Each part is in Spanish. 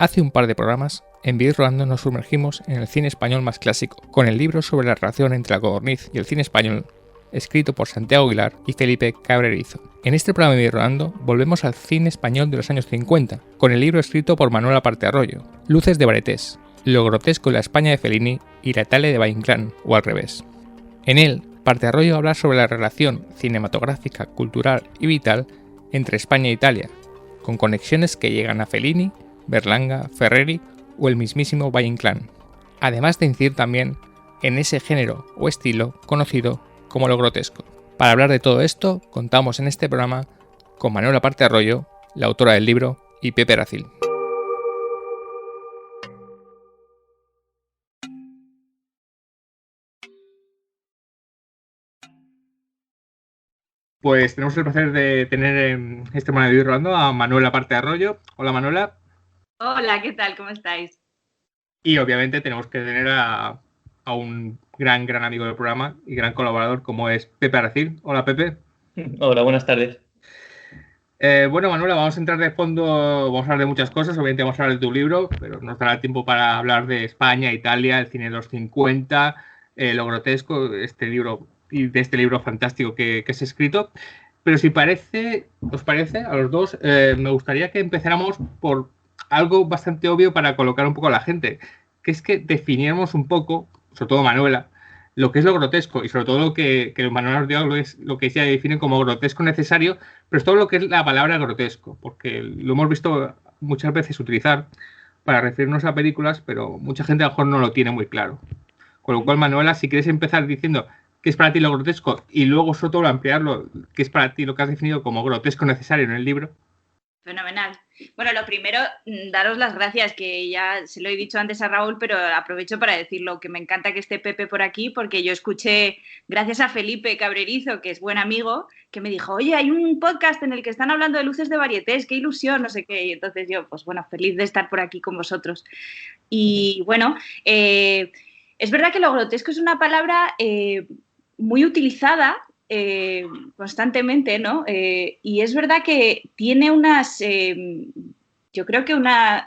Hace un par de programas, en Vivir Rodando nos sumergimos en el cine español más clásico, con el libro sobre la relación entre la codorniz y el cine español, escrito por Santiago Aguilar y Felipe Cabrerizo. En este programa de Vivir Rodando volvemos al cine español de los años 50, con el libro escrito por Manuel Aparte Arroyo, Luces de Varetés, lo grotesco de la España de Fellini y la Italia de Valle-Inclán, o al revés. En él, Aparte Arroyo habla sobre la relación cinematográfica, cultural y vital entre España e Italia, con conexiones que llegan a Fellini, Berlanga, Ferreri o el mismísimo Valle-Inclán, además de incidir también en ese género o estilo conocido como lo grotesco. Para hablar de todo esto, contamos en este programa con Manuel Aparte Arroyo, la autora del libro, y Pepe Aracil. Pues tenemos el placer de tener en este programa de Vivir Rodando a Manuel Aparte Arroyo. Hola, Manuela. Hola, ¿qué tal? ¿Cómo estáis? Y obviamente tenemos que tener a un gran amigo del programa y gran colaborador como es Pepe Aracil. Hola, Pepe. Hola, buenas tardes. Bueno, Manuela, vamos a entrar de fondo, vamos a hablar de muchas cosas, obviamente vamos a hablar de tu libro, pero nos dará tiempo para hablar de España, Italia, el cine de los 50, lo grotesco, este libro y de este libro fantástico que has escrito. Pero si os parece, a los dos, me gustaría que empezáramos por algo bastante obvio para colocar un poco a la gente, que es que definiéramos un poco, sobre todo Manuela, lo que es lo grotesco y sobre todo lo que Manuela nos diga lo que ella define como grotesco necesario, pero es todo lo que es la palabra grotesco, porque lo hemos visto muchas veces utilizar para referirnos a películas, pero mucha gente a lo mejor no lo tiene muy claro. Con lo cual, Manuela, si quieres empezar diciendo qué es para ti lo grotesco y luego sobre todo ampliarlo, qué es para ti lo que has definido como grotesco necesario en el libro. Fenomenal. Bueno, lo primero, daros las gracias, que ya se lo he dicho antes a Raúl, pero aprovecho para decirlo, que me encanta que esté Pepe por aquí, porque yo escuché, gracias a Felipe Cabrerizo, que es buen amigo, que me dijo, oye, hay un podcast en el que están hablando de luces de varietés, qué ilusión, no sé qué. Y entonces yo, pues bueno, feliz de estar por aquí con vosotros. Y bueno, es verdad que lo grotesco es una palabra muy utilizada constantemente, ¿no? Y es verdad que tiene yo creo que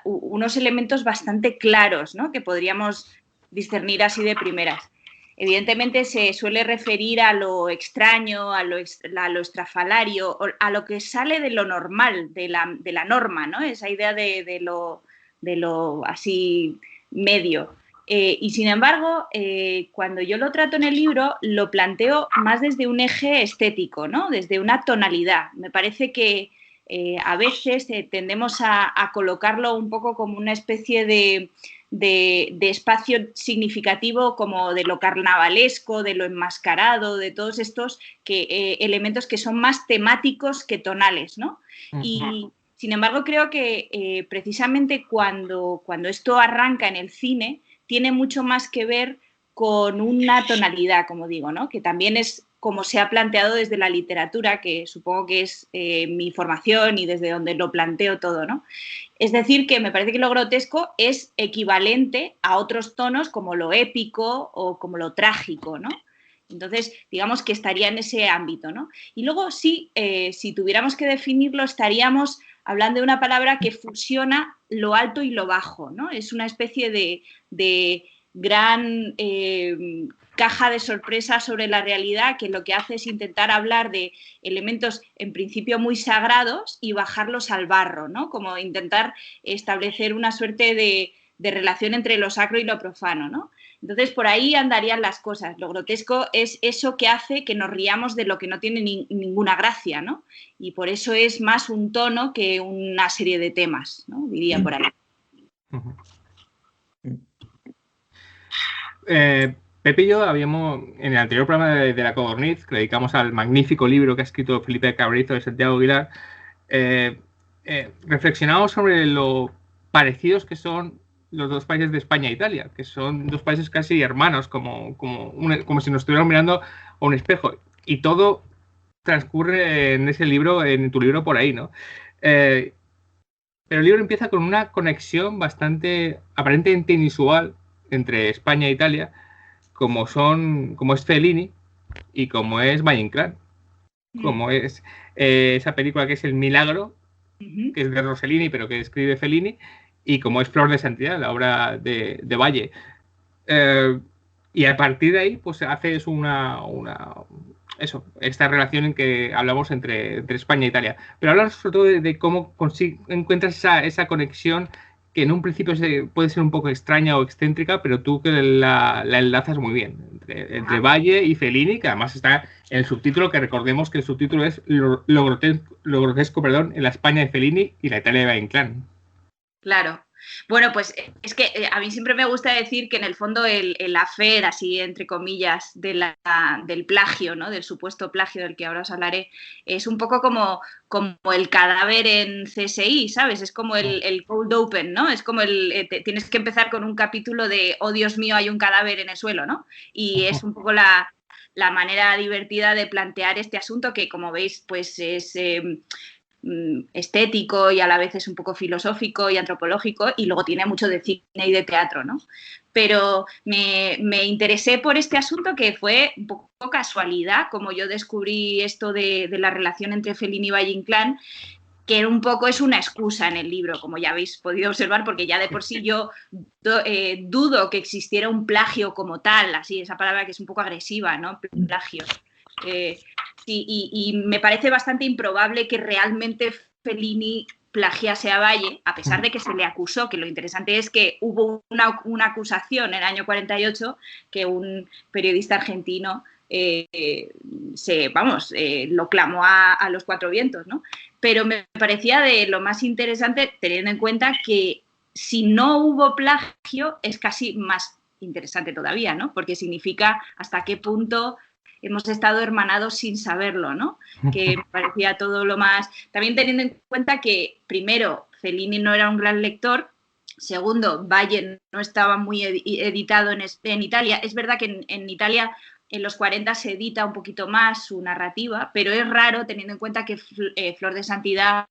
unos elementos bastante claros, ¿no? Que podríamos discernir así de primeras. Evidentemente se suele referir a lo extraño, a lo estrafalario, a lo que sale de lo normal, de la norma, ¿no? Esa idea de lo así medio. Y sin embargo, cuando yo lo trato en el libro, lo planteo más desde un eje estético, ¿no? Desde una tonalidad. Me parece que a veces tendemos a colocarlo un poco como una especie de espacio significativo, como de lo carnavalesco, de lo enmascarado, de todos estos elementos que son más temáticos que tonales, ¿no? Uh-huh. Y sin embargo, creo que precisamente cuando esto arranca en el cine, tiene mucho más que ver con una tonalidad, como digo, ¿no? Que también es como se ha planteado desde la literatura, que supongo que es mi formación y desde donde lo planteo todo, ¿no? Es decir, que me parece que lo grotesco es equivalente a otros tonos como lo épico o como lo trágico, ¿no? Entonces, digamos que estaría en ese ámbito, ¿no? Y luego sí, si tuviéramos que definirlo, estaríamos hablando de una palabra que fusiona lo alto y lo bajo, ¿no? Es una especie de gran caja de sorpresas sobre la realidad, que lo que hace es intentar hablar de elementos en principio muy sagrados y bajarlos al barro, ¿no? Como intentar establecer una suerte de relación entre lo sacro y lo profano, ¿no? Entonces, por ahí andarían las cosas. Lo grotesco es eso que hace que nos riamos de lo que no tiene ninguna gracia, ¿no? Y por eso es más un tono que una serie de temas, ¿no? Diría por ahí. Pepe y yo habíamos, en el anterior programa de La Codorniz, que dedicamos al magnífico libro que ha escrito Felipe Cabrerizo de Santiago Aguilar, reflexionamos sobre lo parecidos que son los dos países de España e Italia, que son dos países casi hermanos, como si nos estuviéramos mirando a un espejo. Y todo transcurre en ese libro, en tu libro por ahí, ¿no? Pero el libro empieza con una conexión bastante aparentemente inusual entre España e Italia, como es Fellini y como es Valle-Inclán, como es esa película que es El Milagro, que es de Rossellini, pero que escribe Fellini, y como es Flor de Santidad, la obra de Valle. Y a partir de ahí, pues haces esta relación en que hablamos entre España e Italia. Pero hablas sobre todo de cómo encuentras esa conexión que en un principio puede ser un poco extraña o excéntrica, pero tú que la enlazas muy bien entre Valle y Fellini, que además está en el subtítulo, que recordemos que el subtítulo es lo grotesco, en la España de Fellini y la Italia de Valle-Inclán. Claro. Bueno, pues es que a mí siempre me gusta decir que en el fondo el affair, así entre comillas, del plagio, ¿no? Del supuesto plagio del que ahora os hablaré, es un poco como el cadáver en CSI, ¿sabes? Es como el cold open, ¿no? Es como tienes que empezar con un capítulo de, oh Dios mío, hay un cadáver en el suelo, ¿no? Y es un poco la manera divertida de plantear este asunto que, como veis, pues es estético y a la vez es un poco filosófico y antropológico, y luego tiene mucho de cine y de teatro, ¿no? Pero me interesé por este asunto, que fue un poco casualidad, como yo descubrí esto de la relación entre Fellini y Valle-Inclán, que un poco es una excusa en el libro, como ya habéis podido observar, porque ya de por sí yo dudo que existiera un plagio como tal, así, esa palabra que es un poco agresiva, ¿no? Plagio. Y me parece bastante improbable que realmente Fellini plagiase a Valle, a pesar de que se le acusó, que lo interesante es que hubo una acusación en el año 48, que un periodista argentino lo clamó a los cuatro vientos, ¿no? Pero me parecía de lo más interesante, teniendo en cuenta que si no hubo plagio es casi más interesante todavía, ¿no? Porque significa hasta qué punto hemos estado hermanados sin saberlo, ¿no? Que me parecía todo lo más... También teniendo en cuenta que, primero, Fellini no era un gran lector, segundo, Valle no estaba muy editado en Italia. Es verdad que en Italia en los 40 se edita un poquito más su narrativa, pero es raro teniendo en cuenta que Flor de Santidad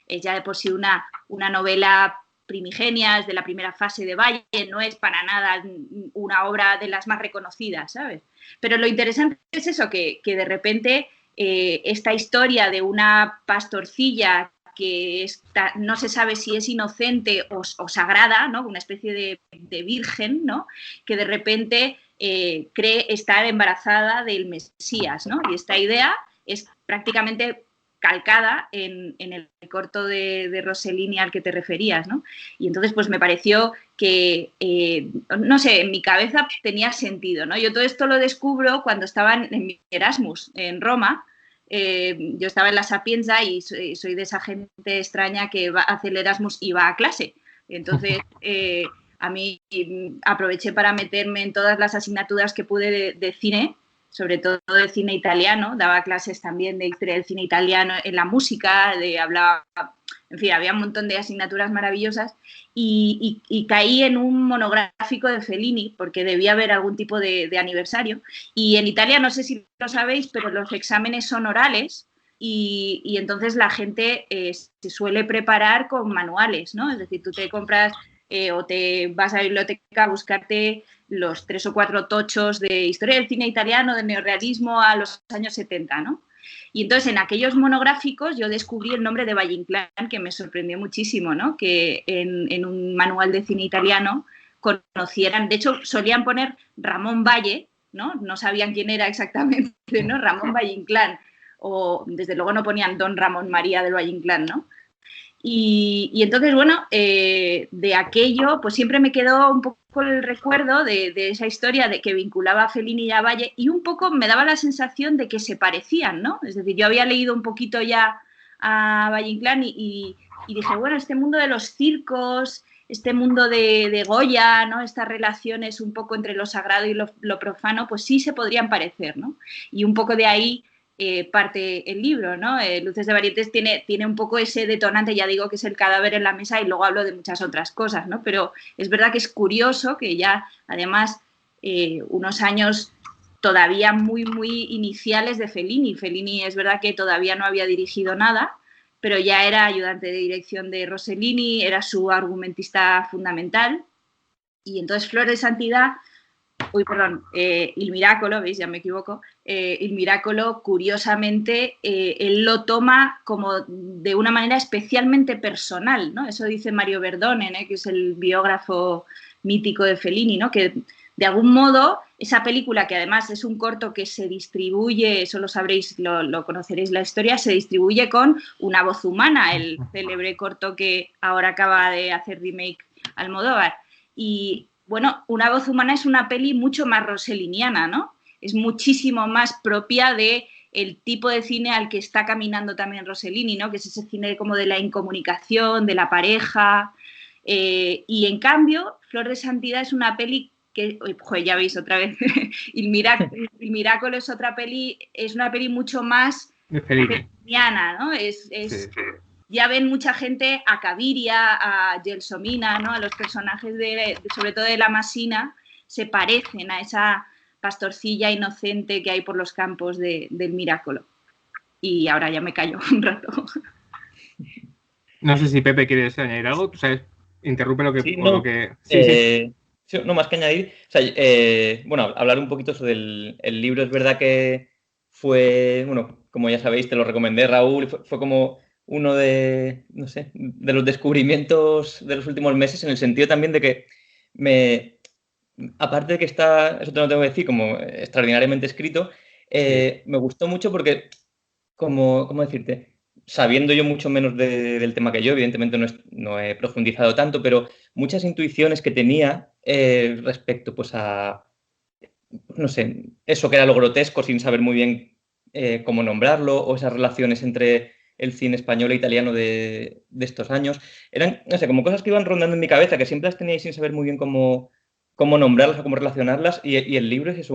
es ya de por sí una novela primigenia, es de la primera fase de Valle, no es para nada una obra de las más reconocidas, ¿sabes? Pero lo interesante es eso, que de repente esta historia de una pastorcilla que no se sabe si es inocente o sagrada, ¿no? Una especie de virgen, ¿no? Que de repente cree estar embarazada del Mesías, ¿no? Y esta idea es prácticamente calcada en el corto de Rossellini al que te referías, ¿no? Y entonces pues me pareció que, no sé, en mi cabeza tenía sentido, ¿no? Yo todo esto lo descubro cuando estaba en mi Erasmus, en Roma. Yo estaba en la Sapienza y soy de esa gente extraña que hace el Erasmus y va a clase. Entonces, a mí aproveché para meterme en todas las asignaturas que pude de cine, sobre todo de cine italiano. Daba clases también de historia del cine italiano en la música, hablaba, en fin, había un montón de asignaturas maravillosas y caí en un monográfico de Fellini porque debía haber algún tipo de aniversario. Y en Italia, no sé si lo sabéis, pero los exámenes son orales y entonces la gente se suele preparar con manuales, ¿no? Es decir, tú te compras o te vas a la biblioteca a buscarte los 3 o 4 tochos de historia del cine italiano, del neorrealismo a los años 70, ¿no? Y entonces en aquellos monográficos yo descubrí el nombre de Valle-Inclán, que me sorprendió muchísimo, ¿no? Que en un manual de cine italiano conocieran, de hecho solían poner Ramón Valle, ¿no? No sabían quién era exactamente, ¿no? Ramón Valle-Inclán, o desde luego no ponían Don Ramón María del Valle-Inclán, ¿no? Y entonces, bueno, de aquello, pues siempre me quedó un poco el recuerdo de esa historia de que vinculaba a Fellini y a Valle, y un poco me daba la sensación de que se parecían, ¿no? Es decir, yo había leído un poquito ya a Valle-Inclán y dije, bueno, este mundo de los circos, este mundo de Goya, ¿no? Estas relaciones un poco entre lo sagrado y lo profano, pues sí se podrían parecer, ¿no? Y un poco de ahí parte el libro, ¿no? Luces de Varietés tiene un poco ese detonante, ya digo que es el cadáver en la mesa, y luego hablo de muchas otras cosas, ¿no? Pero es verdad que es curioso que ya, además, unos años todavía muy, muy iniciales de Fellini. Fellini es verdad que todavía no había dirigido nada, pero ya era ayudante de dirección de Rossellini, era su argumentista fundamental. Y entonces Flor de Santidad Il Miracolo, ¿veis? Ya me equivoco. Il Miracolo, curiosamente, él lo toma como de una manera especialmente personal, ¿no? Eso dice Mario Berdone, ¿no? Que es el biógrafo mítico de Fellini, ¿no? Que de algún modo esa película, que además es un corto que se distribuye, eso lo sabréis, lo conoceréis la historia, se distribuye con Una voz humana, el célebre corto que ahora acaba de hacer remake Almodóvar. Y bueno, Una voz humana es una peli mucho más rosselliniana, ¿no? Es muchísimo más propia de el tipo de cine al que está caminando también Rossellini, ¿no? Que es ese cine como de la incomunicación, de la pareja. Y en cambio, Flor de Santidad es una peli que, joder, ya veis otra vez, Il Miracolo es otra peli, es una peli mucho más feliniana, ¿no? Sí. Ya ven mucha gente a Caviria, a Gelsomina, ¿no? A los personajes sobre todo de la Masina, se parecen a esa pastorcilla inocente que hay por los campos del Miracolo. Y ahora ya me callo un rato. No sé si Pepe quieres añadir algo, ¿tú sabes? Interrumpe lo que... Sí, no, lo que... Sí, no, más que añadir, o sea, bueno, hablar un poquito sobre el libro. Es verdad que fue, bueno, como ya sabéis, te lo recomendé, Raúl, fue como uno de, no sé, de los descubrimientos de los últimos meses, en el sentido también de que aparte de que está, eso te lo tengo que decir, como extraordinariamente escrito, me gustó mucho porque, ¿cómo decirte? Sabiendo yo mucho menos del tema que yo, evidentemente no he profundizado tanto, pero muchas intuiciones que tenía respecto pues a, no sé, eso que era lo grotesco sin saber muy bien cómo nombrarlo, o esas relaciones entre el cine español e italiano de estos años, eran, no sé, como cosas que iban rondando en mi cabeza, que siempre las tenía sin saber muy bien cómo nombrarlas o cómo relacionarlas, y el libro es eso,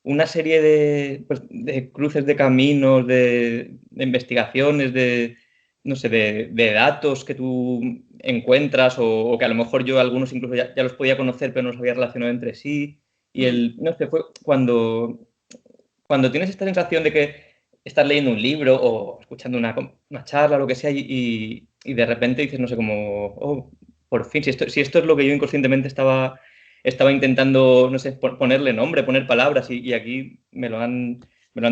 una serie pues, de cruces de caminos, de investigaciones, no sé, de datos que tú encuentras, o que a lo mejor yo algunos incluso ya los podía conocer, pero no los había relacionado entre sí. Y no sé, fue cuando tienes esta sensación de que estás leyendo un libro o escuchando una charla o lo que sea, y de repente dices, no sé, como, oh, por fin, si esto es lo que yo inconscientemente estaba intentando, no sé, ponerle nombre, poner palabras, y aquí me lo han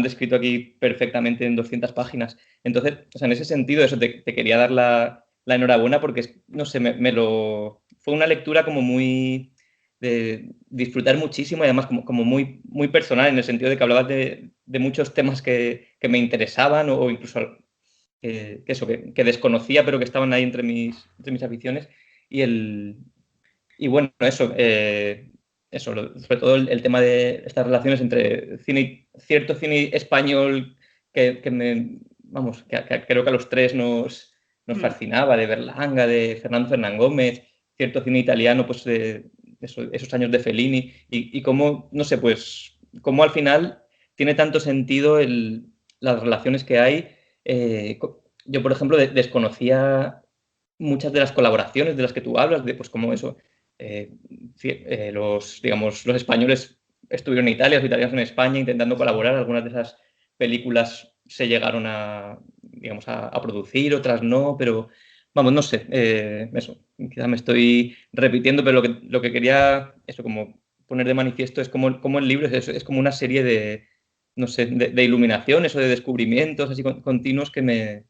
descrito aquí perfectamente en 200 páginas. Entonces, o sea, en ese sentido, eso te quería dar la enhorabuena, porque, no sé, fue una lectura como muy de disfrutar muchísimo, y además como muy, muy personal, en el sentido de que hablabas de muchos temas que me interesaban, o incluso que desconocía, pero que estaban ahí entre mis aficiones. Y bueno, eso, sobre todo el tema de estas relaciones entre cierto cine español que creo que a los tres nos fascinaba, de Berlanga, de Fernando Fernán Gómez, cierto cine italiano, pues esos años de Fellini, y cómo, no sé, pues cómo al final tiene tanto sentido las relaciones que hay. Yo, por ejemplo, desconocía muchas de las colaboraciones de las que tú hablas, de pues como eso, los españoles estuvieron en Italia, los italianos en España intentando colaborar. Algunas de esas películas se llegaron a producir, otras no, pero vamos, no sé, eso, quizá me estoy repitiendo, pero lo que quería eso, como poner de manifiesto, es como el libro es como una serie de, no sé, de iluminaciones o de descubrimientos así continuos que me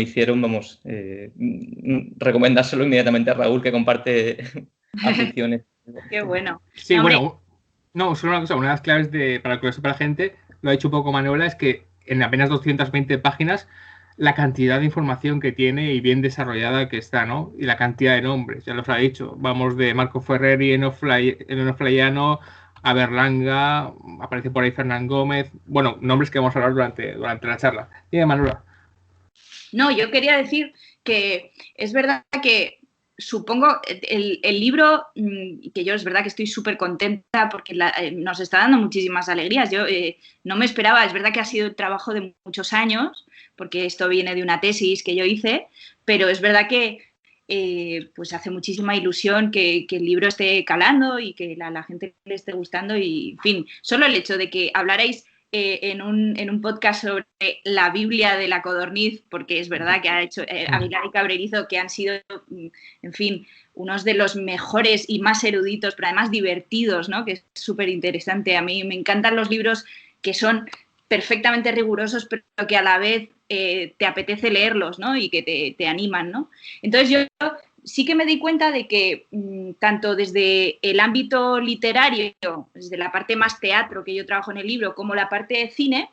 hicieron, recomendárselo inmediatamente a Raúl, que comparte aficiones. Qué bueno. Sí, no, bueno, no, solo una cosa, una de las claves para que lo sepa la gente, lo ha dicho un poco Manuela, es que en apenas 220 páginas la cantidad de información que tiene y bien desarrollada que está, ¿no? Y la cantidad de nombres, ya los ha dicho. Vamos de Marco Ferreri, Eno Flaiano, a Berlanga, aparece por ahí Fernán Gómez. Bueno, nombres que vamos a hablar durante la charla. Dime, Manuela. No, yo quería decir que es verdad que supongo el libro, que yo es verdad que estoy súper contenta porque nos está dando muchísimas alegrías. Yo no me esperaba, es verdad que ha sido el trabajo de muchos años, porque esto viene de una tesis que yo hice, pero es verdad que pues hace muchísima ilusión que el libro esté calando y que la gente le esté gustando, y en fin, solo el hecho de que hablarais en un podcast sobre la Biblia de la codorniz, porque es verdad que ha hecho Aguilar y Cabrerizo, que han sido, en fin, unos de los mejores y más eruditos, pero además divertidos, ¿no? Que es súper interesante. A mí me encantan los libros que son perfectamente rigurosos, pero que a la vez te apetece leerlos, ¿no? Y que te animan, ¿no? Entonces yo sí que me di cuenta de que tanto desde el ámbito literario, desde la parte más teatro que yo trabajo en el libro, como la parte de cine,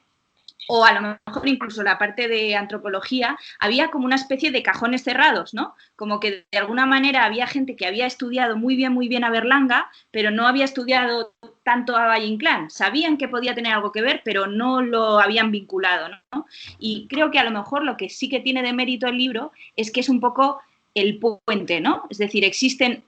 o a lo mejor incluso la parte de antropología, había como una especie de cajones cerrados, ¿no? Como que de alguna manera había gente que había estudiado muy bien a Berlanga, pero no había estudiado tanto a Valle Inclán. Sabían que podía tener algo que ver, pero no lo habían vinculado, ¿no? Y creo que a lo mejor lo que sí que tiene de mérito el libro es que es un poco el puente, ¿no? Es decir, existen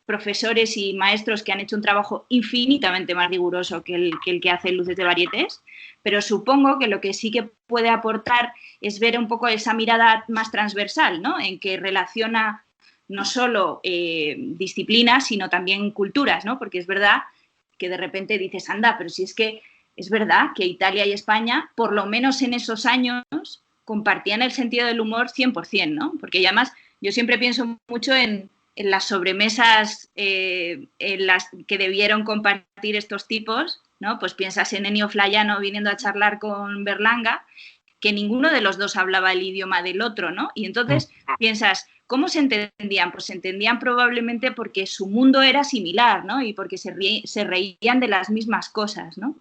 profesores y maestros que han hecho un trabajo infinitamente más riguroso que el que hace Luces de Varietés, pero supongo que lo que sí que puede aportar es ver un poco esa mirada más transversal, ¿no? En que relaciona no solo disciplinas, sino también culturas, ¿no? Porque es verdad que de repente dices, anda, pero si es que es verdad que Italia y España, por lo menos en esos años, compartían el sentido del humor 100%, ¿no? Porque además yo siempre pienso mucho en las sobremesas en las que debieron compartir estos tipos, ¿no? Pues piensas en Ennio Flaiano viniendo a charlar con Berlanga, que ninguno de los dos hablaba el idioma del otro, ¿no? Y entonces piensas, ¿cómo se entendían? Pues se entendían probablemente porque su mundo era similar, ¿no? Y porque se reían de las mismas cosas, ¿no?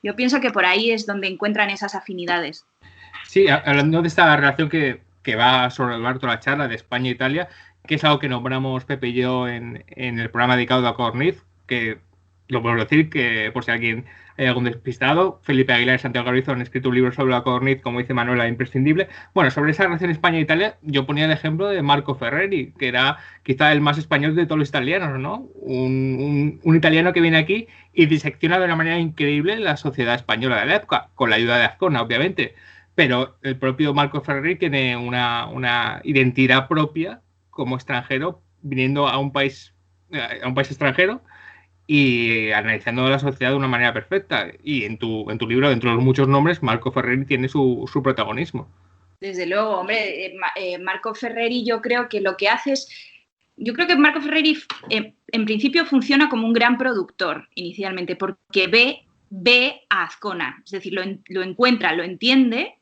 Yo pienso que por ahí es donde encuentran esas afinidades. Sí, hablando de esta relación que va a sobrevolar toda la charla de España e Italia, que es algo que nombramos Pepe y yo en el programa dedicado a Codorniz, que lo podemos decir que, por si alguien hay algún despistado, Felipe Aguilar y Santiago Cabrerizo han escrito un libro sobre la Codorniz, como dice Manuela, imprescindible. Bueno, sobre esa relación España-Italia, yo ponía el ejemplo de Marco Ferreri, que era quizá el más español de todos los italianos, ¿no? Un italiano que viene aquí y disecciona de una manera increíble la sociedad española de la época, con la ayuda de Azcona, obviamente. Pero el propio Marco Ferreri tiene una identidad propia como extranjero, viniendo a un país extranjero y analizando la sociedad de una manera perfecta. Y en tu libro, dentro de los muchos nombres, Marco Ferreri tiene su protagonismo. Desde luego, hombre, Marco Ferreri yo creo que lo que hace es... Yo creo que Marco Ferreri en principio funciona como un gran productor inicialmente, porque ve a Azcona, es decir, lo encuentra, lo entiende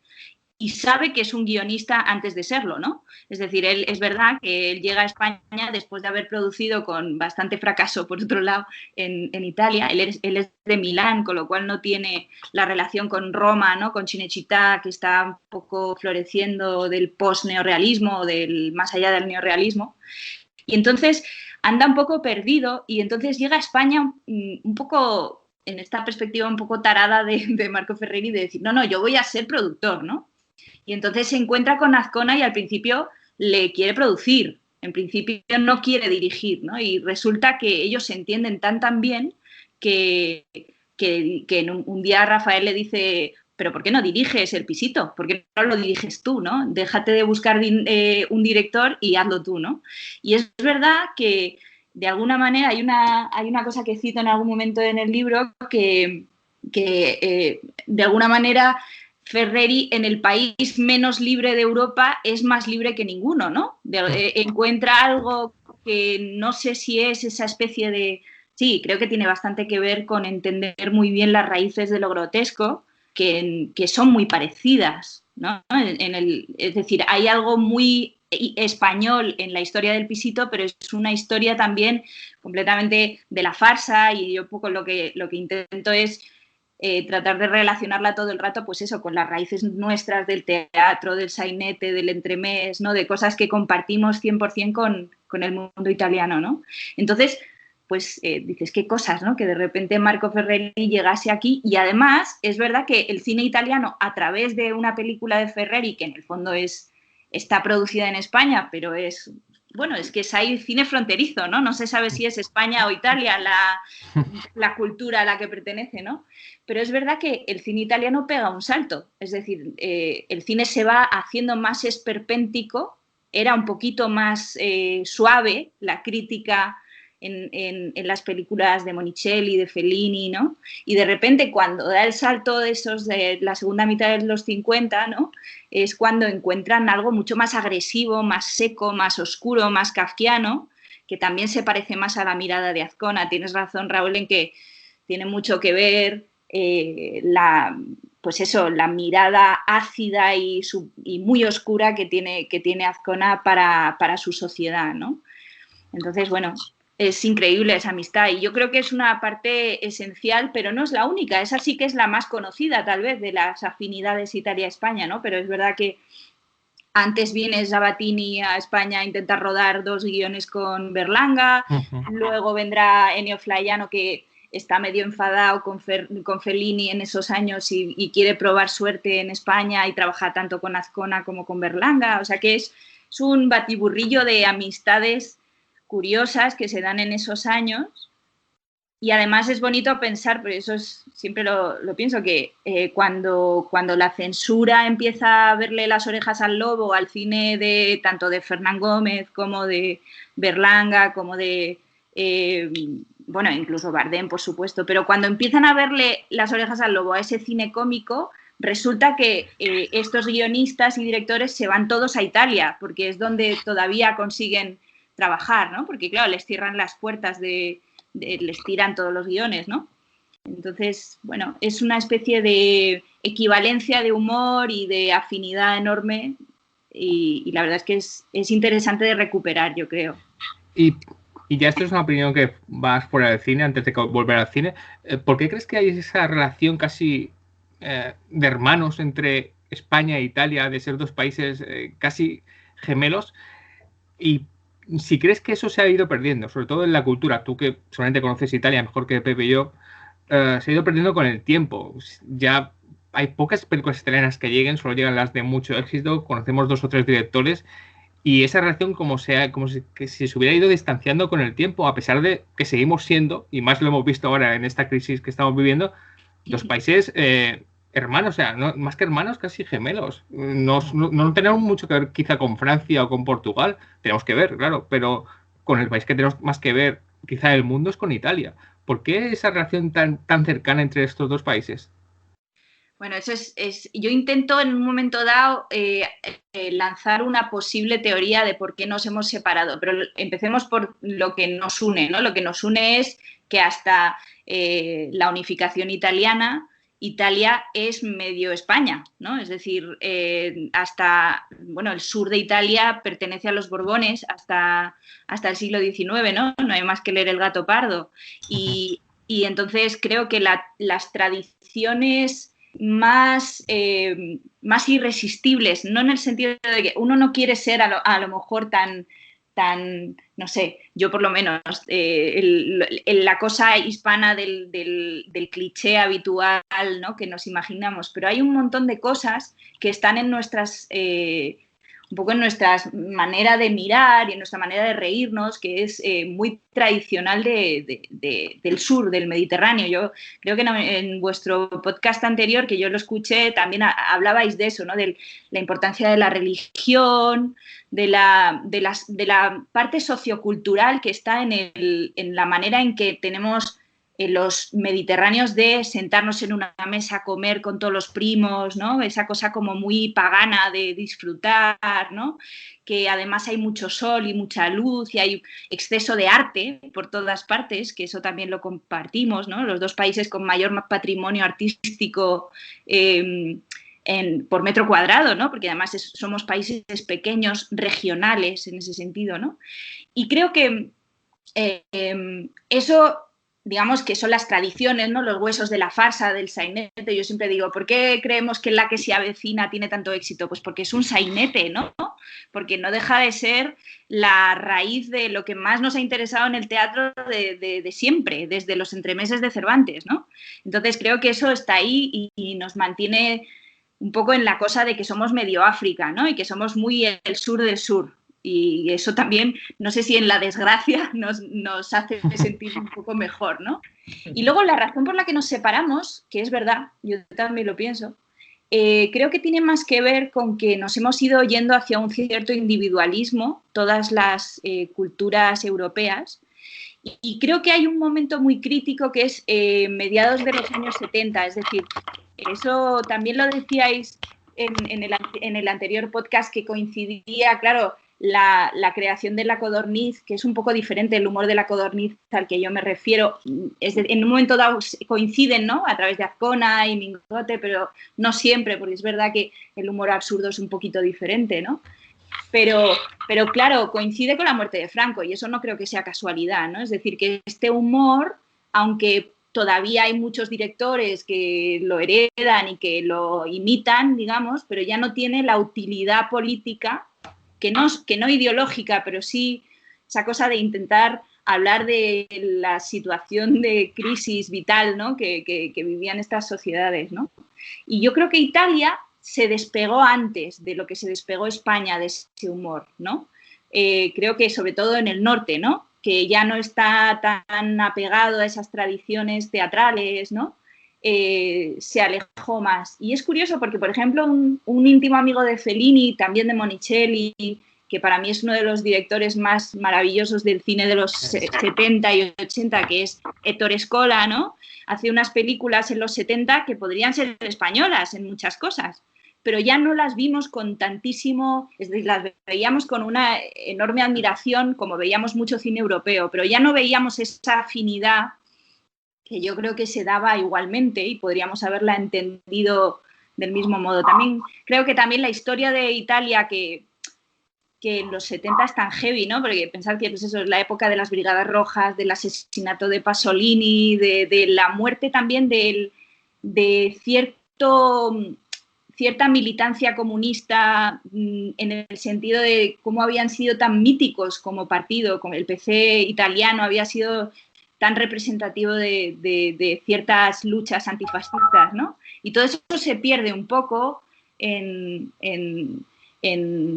y sabe que es un guionista antes de serlo, ¿no? Es decir, es verdad que él llega a España después de haber producido con bastante fracaso, por otro lado, en Italia. Él es de Milán, con lo cual no tiene la relación con Roma, ¿no? Con Cinecittà, que está un poco floreciendo del post-neorrealismo, del más allá del neorrealismo. Y entonces anda un poco perdido y entonces llega a España un poco, en esta perspectiva un poco tarada de Marco Ferreri, de decir, no, yo voy a ser productor, ¿no? Y entonces se encuentra con Azcona y al principio le quiere producir, en principio no quiere dirigir, ¿no? Y resulta que ellos se entienden tan bien que un día Rafael le dice, pero ¿por qué no diriges El Pisito? ¿Por qué no lo diriges tú, no? Déjate de buscar un director y hazlo tú, ¿no? Y es verdad que de alguna manera hay una cosa que cito en algún momento en el libro que de alguna manera Ferreri, en el país menos libre de Europa, es más libre que ninguno, ¿no? Encuentra algo que no sé si es esa especie de... Sí, creo que tiene bastante que ver con entender muy bien las raíces de lo grotesco, que son muy parecidas, ¿no? Es decir, hay algo muy español en la historia del Pisito, pero es una historia también completamente de la farsa y yo un poco lo que intento es tratar de relacionarla todo el rato, pues eso, con las raíces nuestras del teatro, del sainete, del entremés, ¿no? De cosas que compartimos 100% con el mundo italiano, ¿no? Entonces, pues dices, qué cosas, ¿no? Que de repente Marco Ferreri llegase aquí y además es verdad que el cine italiano, a través de una película de Ferreri, que en el fondo está producida en España, pero es que es ahí cine fronterizo, ¿no? No se sabe si es España o Italia la cultura a la que pertenece, ¿no? Pero es verdad que el cine italiano pega un salto, es decir, el cine se va haciendo más esperpéntico, era un poquito más suave la crítica en las películas de Monicelli, de Fellini, ¿no? Y de repente cuando da el salto de esos de la segunda mitad de los 50, ¿no? Es cuando encuentran algo mucho más agresivo, más seco, más oscuro, más kafkiano, que también se parece más a la mirada de Azcona. Tienes razón, Raúl, en que tiene mucho que ver la mirada ácida y muy oscura que tiene Azcona para su sociedad, ¿no? Entonces, bueno, es increíble esa amistad y yo creo que es una parte esencial, pero no es la única. Esa sí que es la más conocida, tal vez, de las afinidades Italia-España, ¿no? Pero es verdad que antes viene Sabatini a España a intentar rodar 2 guiones con Berlanga, luego vendrá Ennio Flaiano, que está medio enfadado con Fellini en esos años y quiere probar suerte en España y trabaja tanto con Azcona como con Berlanga. O sea que es un batiburrillo de amistades curiosas que se dan en esos años. Y además es bonito pensar, pero eso siempre lo pienso, que cuando la censura empieza a verle las orejas al lobo al cine tanto de Fernán Gómez como de Berlanga, como de, incluso Bardem, por supuesto, pero cuando empiezan a verle las orejas al lobo a ese cine cómico, resulta que estos guionistas y directores se van todos a Italia, porque es donde todavía consiguen trabajar, ¿no? Porque, claro, les cierran las puertas les tiran todos los guiones, ¿no? Entonces, bueno, es una especie de equivalencia de humor y de afinidad enorme y la verdad es que es interesante de recuperar, yo creo. Y ya esto es una opinión que vas fuera del cine, antes de volver al cine. ¿Por qué crees que hay esa relación casi de hermanos entre España e Italia, de ser 2 países casi gemelos? Y si crees que eso se ha ido perdiendo, sobre todo en la cultura, tú que solamente conoces Italia mejor que Pepe y yo, se ha ido perdiendo con el tiempo. Ya hay pocas películas italianas que lleguen, solo llegan las de mucho éxito, conocemos 2 o 3 directores y esa relación como si se hubiera ido distanciando con el tiempo, a pesar de que seguimos siendo, y más lo hemos visto ahora en esta crisis que estamos viviendo, 2 países hermanos, o sea, no, más que hermanos, casi gemelos. No tenemos mucho que ver quizá con Francia o con Portugal, tenemos que ver, claro, pero con el país que tenemos más que ver quizá del mundo es con Italia. ¿Por qué esa relación tan cercana entre estos 2 países? Bueno, yo intento en un momento dado lanzar una posible teoría de por qué nos hemos separado, pero empecemos por lo que nos une, ¿no? Lo que nos une es que hasta la unificación italiana, Italia es medio España, ¿no? Es decir, hasta, el sur de Italia pertenece a los Borbones hasta el siglo XIX, ¿no? No hay más que leer El gato pardo. Y entonces creo que las tradiciones más irresistibles, no en el sentido de que uno no quiere ser a lo mejor tan, no sé, yo por lo menos, la cosa hispana del cliché habitual, ¿no? Que nos imaginamos, pero hay un montón de cosas que están en nuestras, un poco en nuestra manera de mirar y en nuestra manera de reírnos, que es muy tradicional del sur, del Mediterráneo. Yo creo que en vuestro podcast anterior, que yo lo escuché, también hablabais de eso, ¿no? De la importancia de la religión, de la parte sociocultural que está en la manera en que tenemos los mediterráneos de sentarnos en una mesa a comer con todos los primos, ¿no? Esa cosa como muy pagana de disfrutar, ¿no? Que además hay mucho sol y mucha luz y hay exceso de arte por todas partes, que eso también lo compartimos, ¿no? Los 2 países con mayor patrimonio artístico por metro cuadrado, ¿no? Porque además somos países pequeños, regionales en ese sentido, ¿no? Y creo que eso, digamos que son las tradiciones, ¿no? Los huesos de la farsa, del sainete. Yo siempre digo, ¿por qué creemos que La que se avecina tiene tanto éxito? Pues porque es un sainete, ¿no? Porque no deja de ser la raíz de lo que más nos ha interesado en el teatro de siempre, desde los entremeses de Cervantes, ¿no? Entonces creo que eso está ahí y nos mantiene un poco en la cosa de que somos medio África, ¿no? Y que somos muy el sur del sur. Y eso también, no sé si en la desgracia nos hace sentir un poco mejor, ¿no? Y luego la razón por la que nos separamos, que es verdad, yo también lo pienso, creo que tiene más que ver con que nos hemos ido yendo hacia un cierto individualismo, todas las culturas europeas, Y creo que hay un momento muy crítico que es mediados de los años 70, es decir, eso también lo decíais en el anterior podcast, que coincidía, claro, la creación de La Codorniz, que es un poco diferente el humor de La Codorniz al que yo me refiero. En un momento dado coinciden, ¿no?, a través de Azcona y Mingote, pero no siempre, porque es verdad que el humor absurdo es un poquito diferente, ¿no? Pero claro, coincide con la muerte de Franco y eso no creo que sea casualidad, ¿no? Es decir, que este humor, aunque todavía hay muchos directores que lo heredan y que lo imitan, digamos, pero ya no tiene la utilidad política, que no ideológica, pero sí esa cosa de intentar hablar de la situación de crisis vital, ¿no?, que vivían estas sociedades, ¿no? Y yo creo que Italia se despegó antes de lo que se despegó España de ese humor, ¿no? Creo que sobre todo en el norte, ¿no?, que ya no está tan apegado a esas tradiciones teatrales, ¿no?, se alejó más. Y es curioso porque, por ejemplo, un íntimo amigo de Fellini, también de Monicelli, que para mí es uno de los directores más maravillosos del cine de los 70 y 80, que es Ettore Scola, ¿no?, hace unas películas en los 70 que podrían ser españolas en muchas cosas, pero ya no las vimos con tantísimo, es decir, las veíamos con una enorme admiración, como veíamos mucho cine europeo, pero ya no veíamos esa afinidad que yo creo que se daba igualmente y podríamos haberla entendido del mismo modo. También creo que también la historia de Italia, que en los 70 es tan heavy, ¿no? Porque pensar que pues eso es la época de las Brigadas Rojas, del asesinato de Pasolini, de la muerte también de cierta militancia comunista, en el sentido de cómo habían sido tan míticos como partido, como el PC italiano había sido tan representativo de ciertas luchas antifascistas, ¿no? Y todo eso se pierde un poco en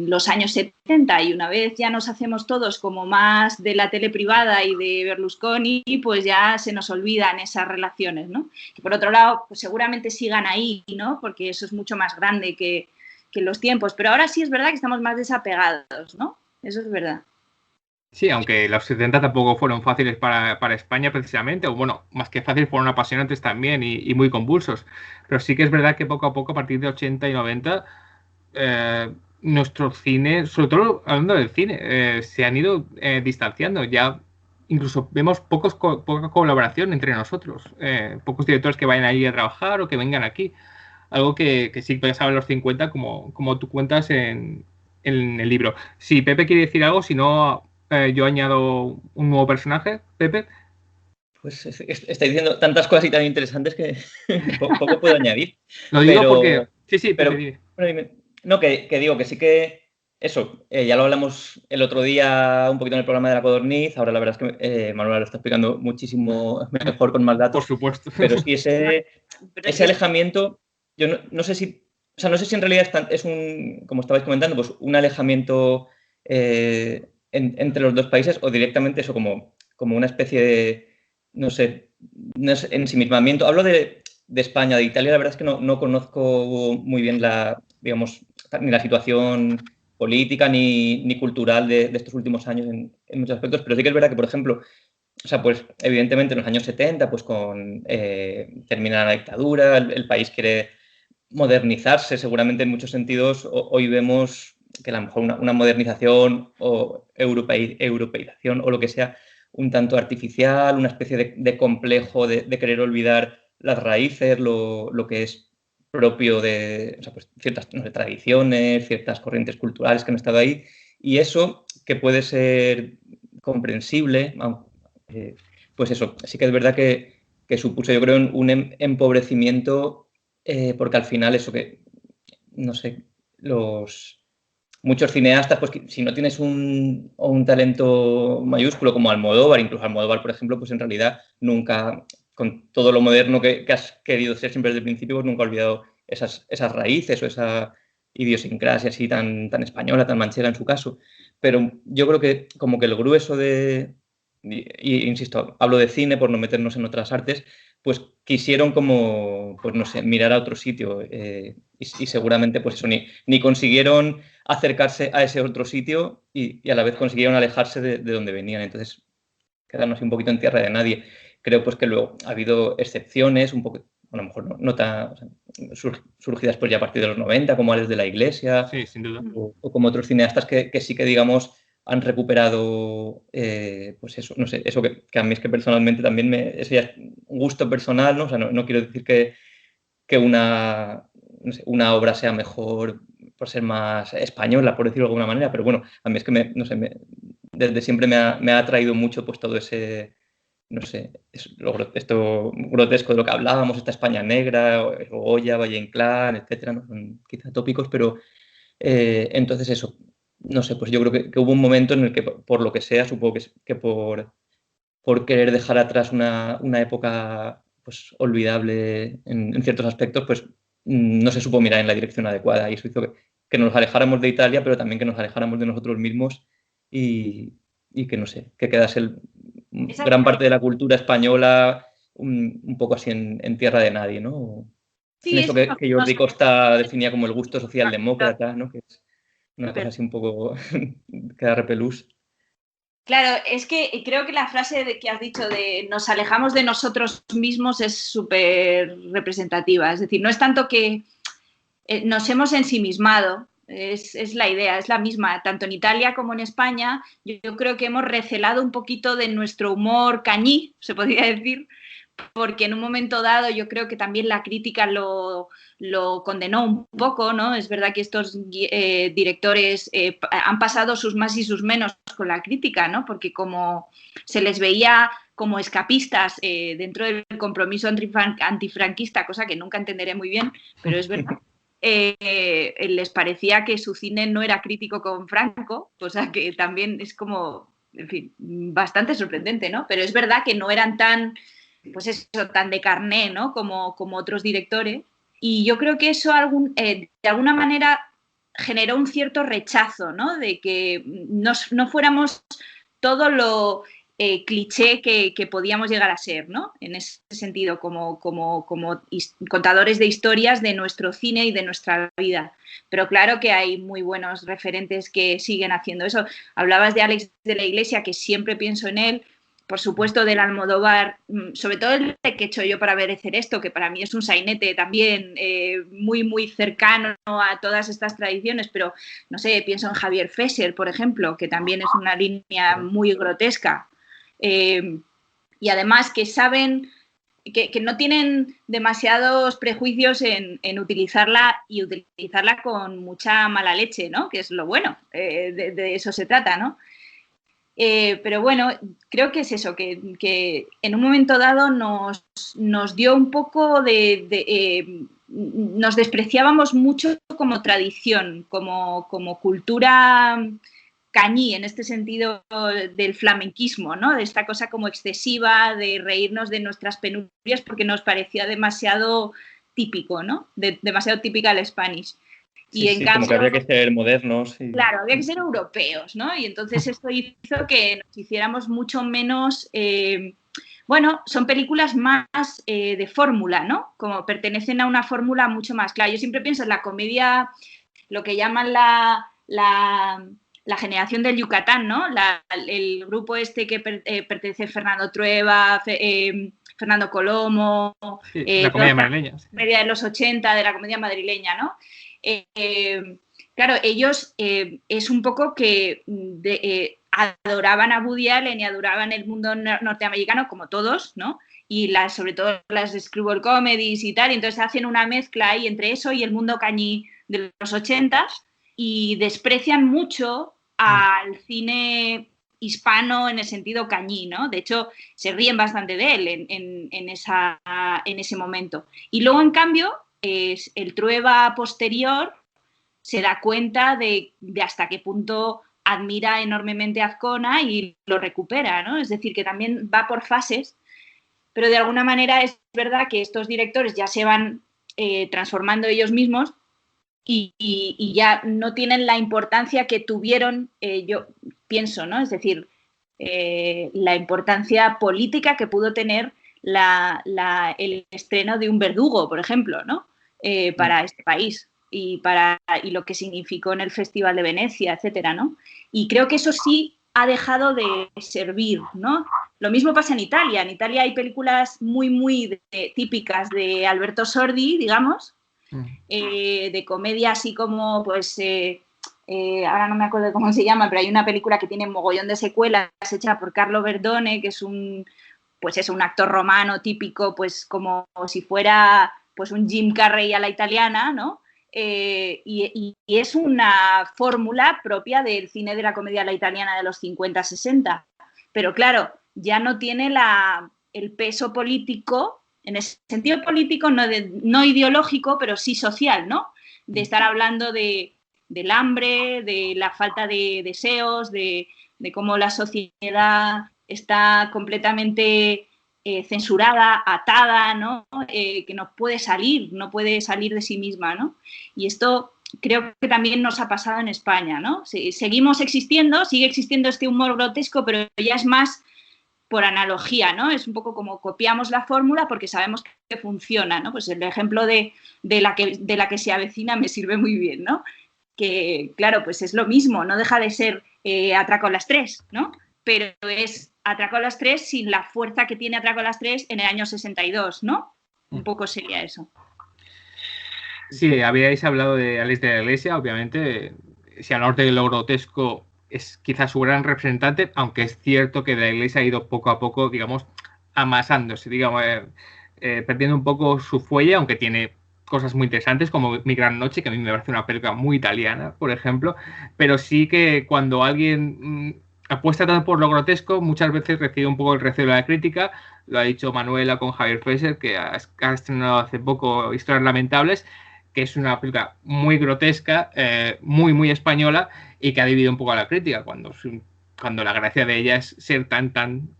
los años 70, y una vez ya nos hacemos todos como más de la tele privada y de Berlusconi, pues ya se nos olvidan esas relaciones, ¿no? Y por otro lado, pues seguramente sigan ahí, ¿no?, porque eso es mucho más grande que los tiempos, pero ahora sí es verdad que estamos más desapegados, ¿no? Eso es verdad. Sí, aunque los 70 tampoco fueron fáciles para España precisamente, o bueno, más que fáciles, fueron apasionantes también y muy convulsos. Pero sí que es verdad que poco a poco, a partir de 80 y 90, nuestro cine, sobre todo hablando del cine, se han ido distanciando. Ya incluso vemos poca colaboración entre nosotros, pocos directores que vayan allí a trabajar o que vengan aquí. Algo que sí pasaba en los 50, como tú cuentas en el libro. Si Pepe quiere decir algo, si no, yo añado un nuevo personaje. Pepe. Pues estáis diciendo tantas cosas y tan interesantes que poco puedo añadir. Lo digo porque... Sí, pero, Pepe, dime. Bueno, no, que digo que sí que eso, ya lo hablamos el otro día un poquito en el programa de La Codorniz. Ahora la verdad es que Manuela lo está explicando muchísimo mejor, con más datos. Por supuesto. Pero sí, ese alejamiento, yo no sé si... O sea, no sé si en realidad es un, como estabais comentando, pues un alejamiento entre los dos países, o directamente eso como una especie de, no sé, ensimismamiento. Hablo de España. De Italia la verdad es que no conozco muy bien ni la situación política ni cultural de estos últimos años en muchos aspectos, pero sí que es verdad que, por ejemplo, o sea, pues evidentemente en los años 70, pues termina la dictadura, el país quiere modernizarse, seguramente en muchos sentidos. Hoy vemos que a lo mejor una modernización o europeización o lo que sea un tanto artificial, una especie de complejo de querer olvidar las raíces, lo que es propio de, o sea, pues ciertas tradiciones, ciertas corrientes culturales que han estado ahí, y eso, que puede ser comprensible, pues eso, sí que es verdad que supuso, yo creo, un empobrecimiento, porque al final eso que, no sé, muchos cineastas, pues si no tienes un talento mayúsculo como Almodóvar, incluso Almodóvar, por ejemplo, pues en realidad nunca, con todo lo moderno que has querido ser siempre desde el principio, pues nunca ha olvidado esas raíces o esa idiosincrasia así tan española, tan manchega en su caso. Pero yo creo que como que el grueso y insisto, hablo de cine por no meternos en otras artes, pues quisieron como, pues no sé, mirar a otro sitio, y seguramente pues eso, ni consiguieron acercarse a ese otro sitio y a la vez consiguieron alejarse de donde venían. Entonces, quedarnos un poquito en tierra de nadie. Creo pues que luego ha habido excepciones, un poco, a lo mejor no tan, o sea, surgidas pues ya a partir de los 90, como Ales de la Iglesia, sí, sin duda. o como otros cineastas que sí que, digamos, han recuperado, pues eso, no sé, eso que a mí es que personalmente también eso ya es un gusto personal, ¿no? O sea, no quiero decir que una obra sea mejor por ser más española, por decirlo de alguna manera, pero bueno, a mí es que desde siempre me ha atraído mucho pues todo ese, no sé, esto grotesco de lo que hablábamos, esta España negra, Goya, Valle Inclán, etcétera, ¿no? Son quizá tópicos, pero entonces eso, no sé, pues yo creo que hubo un momento en el que, por lo que sea, supongo que por querer dejar atrás una época pues olvidable en ciertos aspectos, pues no se supo mirar en la dirección adecuada, y eso hizo que nos alejáramos de Italia, pero también que nos alejáramos de nosotros mismos y que, no sé, que quedase gran parte de la cultura española un poco así en tierra de nadie, ¿no? Sí, En eso que Jordi Costa definía como el gusto socialdemócrata, ¿no? Que es una cosa así un poco que da repelús. Claro, es que creo que la frase que has dicho de nos alejamos de nosotros mismos es súper representativa. Es decir, no es tanto que nos hemos ensimismado, es la idea, es la misma, tanto en Italia como en España. Yo creo que hemos recelado un poquito de nuestro humor cañí, se podría decir, porque en un momento dado yo creo que también la crítica lo condenó un poco, ¿no? Es verdad que estos directores han pasado sus más y sus menos con la crítica, ¿no? Porque como se les veía como escapistas dentro del compromiso antifranquista, cosa que nunca entenderé muy bien, pero es verdad. Les parecía que su cine no era crítico con Franco, cosa que también es como, en fin, bastante sorprendente, ¿no? Pero es verdad que no eran tan, pues eso, tan de carné, ¿no? Como otros directores. Y yo creo que eso de alguna manera generó un cierto rechazo, ¿no? De que no fuéramos todo lo cliché que podíamos llegar a ser, ¿no? En ese sentido, como contadores de historias de nuestro cine y de nuestra vida. Pero claro que hay muy buenos referentes que siguen haciendo eso. Hablabas de Alex de la Iglesia, que siempre pienso en él. Por supuesto, del Almodóvar, sobre todo el que he hecho yo para merecer esto, que para mí es un sainete también muy, muy cercano a todas estas tradiciones, pero, no sé, pienso en Javier Fesser, por ejemplo, que también es una línea muy grotesca. Y además que saben, que no tienen demasiados prejuicios en utilizarla y utilizarla con mucha mala leche, ¿no? Que es lo bueno, de eso se trata, ¿no? Pero bueno, creo que es eso, que en un momento dado nos dio un poco nos despreciábamos mucho como tradición, como cultura cañí, en este sentido del flamenquismo, ¿no? De esta cosa como excesiva, de reírnos de nuestras penurias porque nos parecía demasiado típico, ¿no? Demasiado típica el Spanish. Y en cambio, como que había que ser modernos. Claro, había que ser europeos, ¿no? Y entonces esto hizo que nos hiciéramos mucho menos... bueno, son películas más de fórmula, ¿no? Como pertenecen a una fórmula mucho más clara. Yo siempre pienso en la comedia, lo que llaman la generación del Yucatán, ¿no? El grupo este que pertenece a Fernando Trueba, Fernando Colomo... la comedia madrileña. La comedia de los 80, de la comedia madrileña, ¿no? Claro, ellos es un poco que adoraban a Woody Allen y adoraban el mundo norteamericano, como todos, ¿no? Y sobre todo las screwball comedies y tal, y entonces hacen una mezcla ahí entre eso y el mundo cañí de los 80 y desprecian mucho al cine hispano en el sentido cañí, ¿no? De hecho, se ríen bastante de él en ese momento. Y luego, en cambio, el Trueba posterior se da cuenta de hasta qué punto admira enormemente a Azcona y lo recupera, ¿no? Es decir, que también va por fases, pero de alguna manera es verdad que estos directores ya se van transformando ellos mismos y ya no tienen la importancia que tuvieron, yo pienso, ¿no? Es decir, la importancia política que pudo tener el estreno de Un verdugo, por ejemplo, ¿no? Para este país y lo que significó en el Festival de Venecia, etcétera, ¿no? Y creo que eso sí ha dejado de servir, ¿no? Lo mismo pasa en Italia. En Italia hay películas muy típicas de Alberto Sordi, digamos, de comedia así como, pues, ahora no me acuerdo cómo se llama, pero hay una película que tiene mogollón de secuelas hecha por Carlo Verdone, que es un actor romano típico, pues como si fuera pues un Jim Carrey a la italiana, ¿no? Y es una fórmula propia del cine de la comedia a la italiana de los 50-60. Pero claro, ya no tiene el peso político, en ese sentido político, no ideológico, pero sí social, ¿no? De estar hablando del hambre, de la falta de deseos, de cómo la sociedad está completamente censurada, atada, ¿no? Que no puede salir de sí misma, ¿no? Y esto creo que también nos ha pasado en España, ¿no? Seguimos existiendo, sigue existiendo este humor grotesco, pero ya es más por analogía, ¿no? Es un poco como copiamos la fórmula porque sabemos que funciona, ¿no? Pues el ejemplo de la que se avecina me sirve muy bien, ¿no? Que, claro, pues es lo mismo, no deja de ser Atraco a las 3, ¿no? Pero es Atraco a las 3 sin la fuerza que tiene Atraco a las 3 en el año 62, ¿no? Un poco sería eso. Sí, habíais hablado de Alex de la Iglesia, obviamente, si al norte de lo grotesco es quizás su gran representante, aunque es cierto que de la Iglesia ha ido poco a poco, digamos, amasándose, digamos, perdiendo un poco su fuelle, aunque tiene cosas muy interesantes como Mi Gran Noche, que a mí me parece una película muy italiana, por ejemplo, pero sí que cuando alguien apuesta tanto por lo grotesco, muchas veces recibe un poco el recelo de la crítica. Lo ha dicho Manuela con Javier Fesser, que ha estrenado hace poco Historias Lamentables, que es una película muy grotesca, muy española, y que ha dividido un poco a la crítica cuando la gracia de ella es ser tan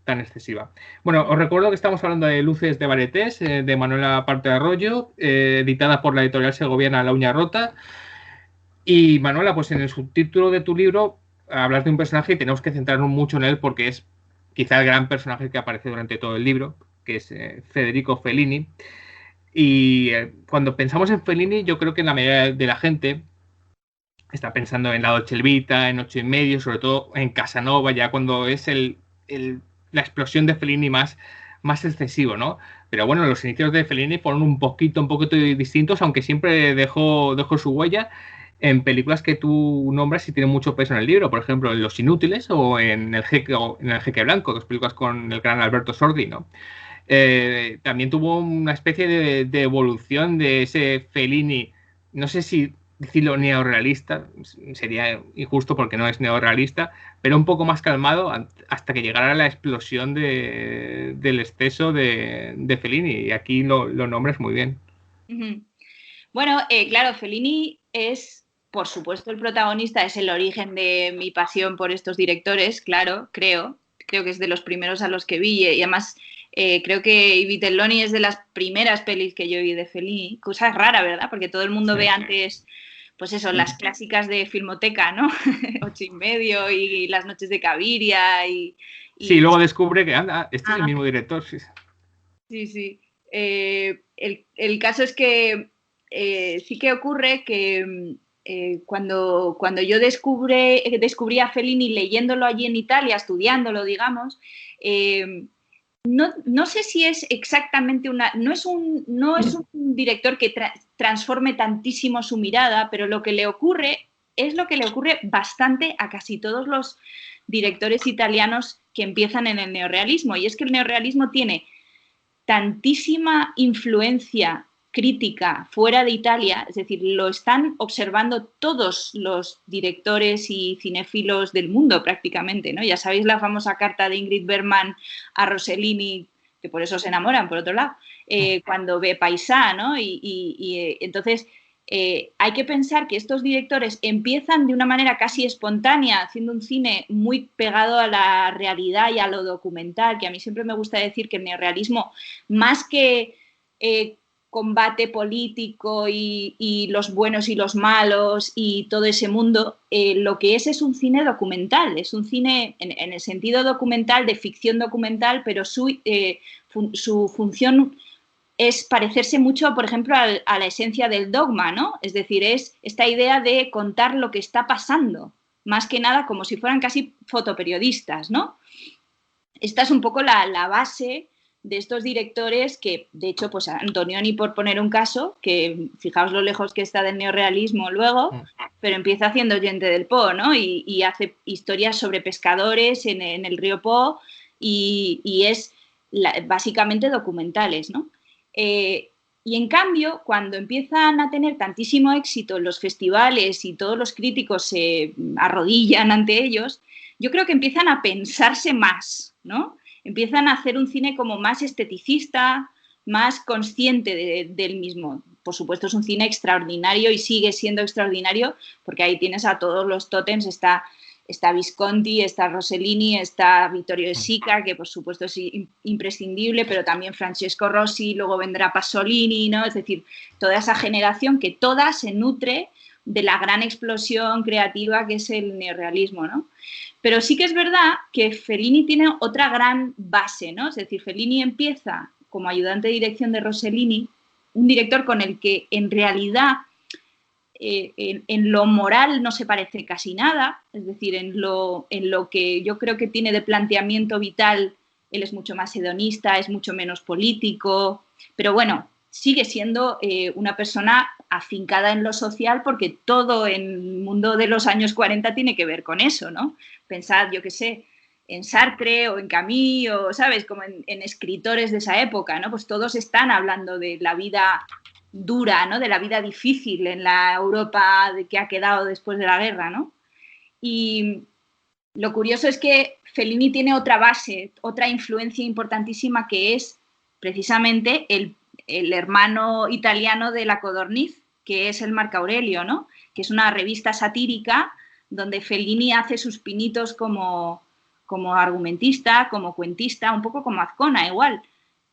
excesiva. Bueno, os recuerdo que estamos hablando de Luces de Varetés, de Manuela Parte de Arroyo, editada por la editorial segoviana La Uña Rota. Y Manuela, pues en el subtítulo de tu libro hablas de un personaje y tenemos que centrarnos mucho en él porque es quizá el gran personaje que aparece durante todo el libro, que es Federico Fellini. Y cuando pensamos en Fellini, yo creo que la mayoría de la gente está pensando en La Dolce Vita, en 8,5, sobre todo en Casanova, ya cuando es la explosión de Fellini más excesivo, ¿no? Pero bueno, los inicios de Fellini fueron un poquito distintos, aunque siempre dejó su huella en películas que tú nombras y tienen mucho peso en el libro, por ejemplo, en Los Inútiles o en El Jeque Blanco, dos películas con el gran Alberto Sordi, ¿no? También tuvo una especie de evolución de ese Fellini, no sé si decirlo neorrealista, sería injusto porque no es neorrealista, pero un poco más calmado hasta que llegara la explosión del exceso de Fellini, y aquí lo nombras muy bien. Bueno, claro, Fellini es, por supuesto, el protagonista, es el origen de mi pasión por estos directores, claro, creo que es de los primeros a los que vi, y además creo que I Vitelloni es de las primeras pelis que yo vi de Fellini, cosa rara, ¿verdad? Porque todo el mundo ve antes, pues eso, las clásicas de Filmoteca, ¿no? 8,5 y Las Noches de Caviria y... Sí, luego descubre que, este es el mismo director. Sí. El caso es que sí que ocurre que cuando yo descubrí a Fellini leyéndolo allí en Italia, estudiándolo, digamos, no sé si es exactamente no es un director que transforme tantísimo su mirada, pero lo que le ocurre es lo que le ocurre bastante a casi todos los directores italianos que empiezan en el neorrealismo, y es que el neorrealismo tiene tantísima influencia crítica fuera de Italia, es decir, lo están observando todos los directores y cinéfilos del mundo prácticamente, ¿no? Ya sabéis la famosa carta de Ingrid Bergman a Rossellini, que por eso se enamoran, por otro lado, cuando ve Paisà, ¿no? Y entonces hay que pensar que estos directores empiezan de una manera casi espontánea, haciendo un cine muy pegado a la realidad y a lo documental, que a mí siempre me gusta decir que el neorrealismo, más que combate político y los buenos y los malos y todo ese mundo, lo que es un cine documental, es un cine en el sentido documental, de ficción documental, pero su función es parecerse mucho, por ejemplo, a la esencia del dogma, ¿no? Es decir, es esta idea de contar lo que está pasando, más que nada como si fueran casi fotoperiodistas, ¿no? esta es un poco la base de estos directores que, de hecho, pues Antonioni, por poner un caso, que fijaos lo lejos que está del neorrealismo luego, pero empieza haciendo Gente del Po, ¿no? Y hace historias sobre pescadores en el río Po y es básicamente documentales, ¿no? Y en cambio, cuando empiezan a tener tantísimo éxito en los festivales y todos los críticos se arrodillan ante ellos, yo creo que empiezan a pensarse más, ¿no? Empiezan a hacer un cine como más esteticista, más consciente del mismo. Por supuesto, es un cine extraordinario y sigue siendo extraordinario porque ahí tienes a todos los tótems, está Visconti, está Rossellini, está Vittorio De Sica, que por supuesto es imprescindible, pero también Francesco Rossi, luego vendrá Pasolini, ¿no? Es decir, toda esa generación que toda se nutre de la gran explosión creativa que es el neorrealismo, ¿no? Pero sí que es verdad que Fellini tiene otra gran base, ¿no? Es decir, Fellini empieza como ayudante de dirección de Rossellini, un director con el que en realidad en lo moral no se parece casi nada, es decir, en lo que yo creo que tiene de planteamiento vital, él es mucho más hedonista, es mucho menos político, pero bueno, sigue siendo una persona afincada en lo social porque todo en el mundo de los años 40 tiene que ver con eso, ¿no? Pensad, yo qué sé, en Sartre o en Camus, o, ¿sabes? Como en escritores de esa época, ¿no? Pues todos están hablando de la vida dura, ¿no? De la vida difícil en la Europa que ha quedado después de la guerra, ¿no? Y lo curioso es que Fellini tiene otra base, otra influencia importantísima que es precisamente el hermano italiano de la Codorniz, que es el Marco Aurelio, ¿no? Que es una revista satírica donde Fellini hace sus pinitos como argumentista, como cuentista, un poco como Azcona igual.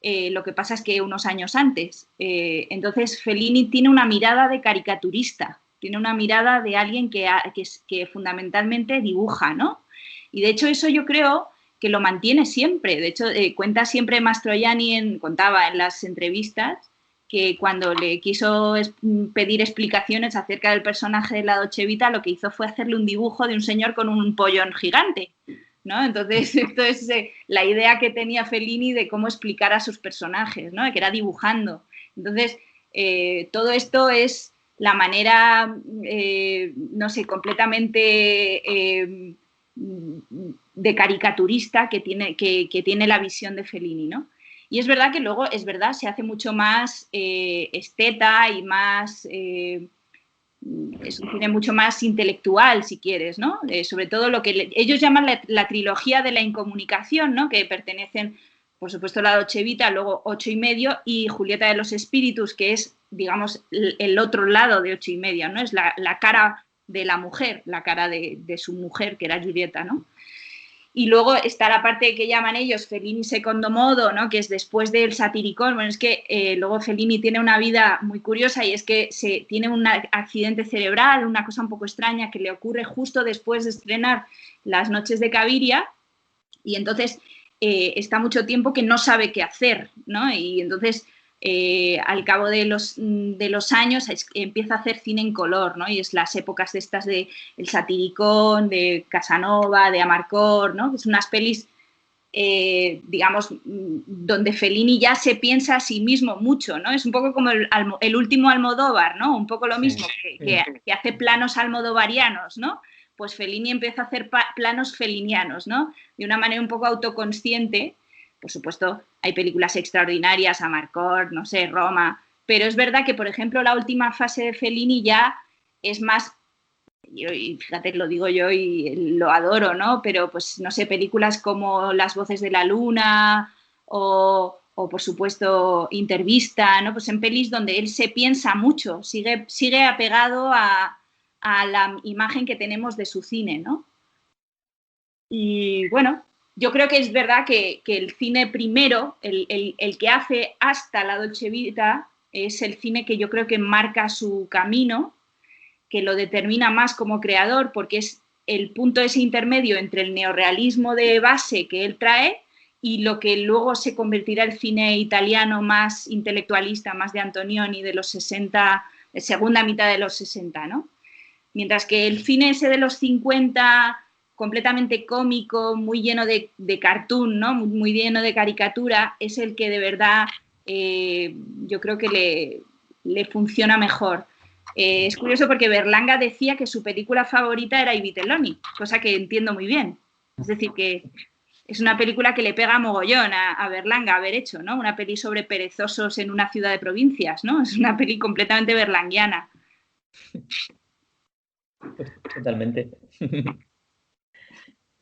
Lo que pasa es que unos años antes. Entonces Fellini tiene una mirada de caricaturista, tiene una mirada de alguien que fundamentalmente dibuja, ¿no? Y de hecho eso yo creo que lo mantiene siempre. De hecho, cuenta siempre Mastroianni, contaba en las entrevistas, que cuando le quiso pedir explicaciones acerca del personaje de la Dolce Vita, lo que hizo fue hacerle un dibujo de un señor con un pollón gigante, ¿no? Entonces, esto es la idea que tenía Fellini de cómo explicar a sus personajes, ¿no? Que era dibujando. Entonces, todo esto es la manera, no sé, completamente de caricaturista que tiene la visión de Fellini, ¿no? Y es verdad que luego, se hace mucho más esteta y más... es un cine mucho más intelectual, si quieres, ¿no? Sobre todo lo que ellos llaman la trilogía de la incomunicación, ¿no? Que pertenecen, por supuesto, la Dolce Vita, luego 8 y medio, y Julieta de los Espíritus, que es, digamos, el otro lado de 8 y medio, ¿no? Es la cara de la mujer, la cara de su mujer, que era Julieta, ¿no? Y luego está la parte que llaman ellos Fellini secondo modo, ¿no? Que es después del satiricón. Bueno, es que luego Fellini tiene una vida muy curiosa y es que tiene un accidente cerebral, una cosa un poco extraña que le ocurre justo después de estrenar Las noches de Caviria y entonces está mucho tiempo que no sabe qué hacer, ¿no? Y entonces al cabo de los años empieza a hacer cine en color, ¿no? Y es las épocas de estas de El Satiricón, de Casanova, de Amarcord, ¿no? Que son unas pelis, digamos, donde Fellini ya se piensa a sí mismo mucho, ¿no? Es un poco como el último Almodóvar, ¿no? Un poco lo mismo, que hace planos almodovarianos, ¿no? Pues Fellini empieza a hacer planos fellinianos, ¿no? De una manera un poco autoconsciente. Por supuesto, hay películas extraordinarias, Amarcord, no sé, Roma, pero es verdad que, por ejemplo, la última fase de Fellini ya es más, y fíjate, lo digo yo y lo adoro, ¿no? Pero, pues, no sé, películas como Las voces de la luna o por supuesto, Intervista, ¿no? Pues en pelis donde él se piensa mucho, sigue apegado a la imagen que tenemos de su cine, ¿no? Y, bueno, yo creo que es verdad que el cine primero, el que hace hasta la Dolce Vita, es el cine que yo creo que marca su camino, que lo determina más como creador, porque es el punto ese intermedio entre el neorrealismo de base que él trae y lo que luego se convertirá el cine italiano más intelectualista, más de Antonioni, de los 60, segunda mitad de los 60, ¿no? Mientras que el cine ese de los 50... completamente cómico, muy lleno de cartoon, ¿no? Muy lleno de caricatura, es el que de verdad yo creo que le funciona mejor. Es curioso porque Berlanga decía que su película favorita era I Vitelloni, cosa que entiendo muy bien. Es decir, que es una película que le pega mogollón a Berlanga haber hecho, ¿no? Una peli sobre perezosos en una ciudad de provincias, ¿no? Es una peli completamente berlanguiana. Totalmente.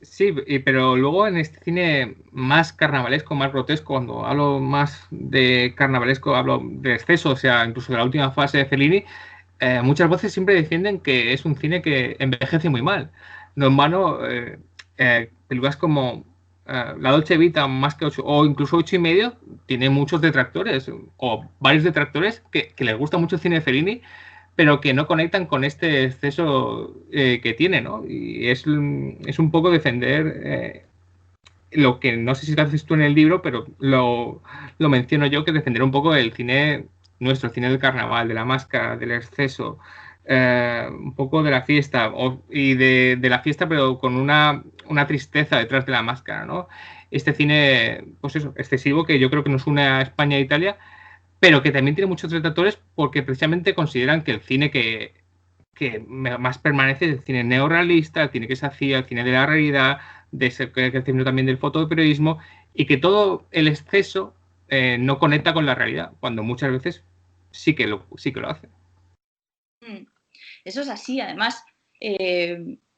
Sí, pero luego en este cine más carnavalesco, más grotesco, cuando hablo más de carnavalesco, hablo de exceso, o sea, incluso de la última fase de Fellini, muchas voces siempre defienden que es un cine que envejece muy mal. No en vano, películas como La Dolce Vita, más que 8, o incluso 8,5, tiene muchos detractores, o varios detractores que les gusta mucho el cine de Fellini, pero que no conectan con este exceso que tiene, ¿no? Y es un poco defender lo que no sé si lo haces tú en el libro, pero lo menciono yo, que defender un poco el cine, nuestro cine del carnaval, de la máscara, del exceso, un poco de la fiesta, y de la fiesta, pero con una tristeza detrás de la máscara, ¿no? Este cine, pues eso, excesivo, que yo creo que nos une a España e Italia, pero que también tiene muchos detractores porque precisamente consideran que el cine que más permanece es el cine neorrealista, el cine que se hacía, el cine de la realidad, de ese crecimiento también del fotoperiodismo, y que todo el exceso no conecta con la realidad, cuando muchas veces sí que lo hace. Eso es así, además.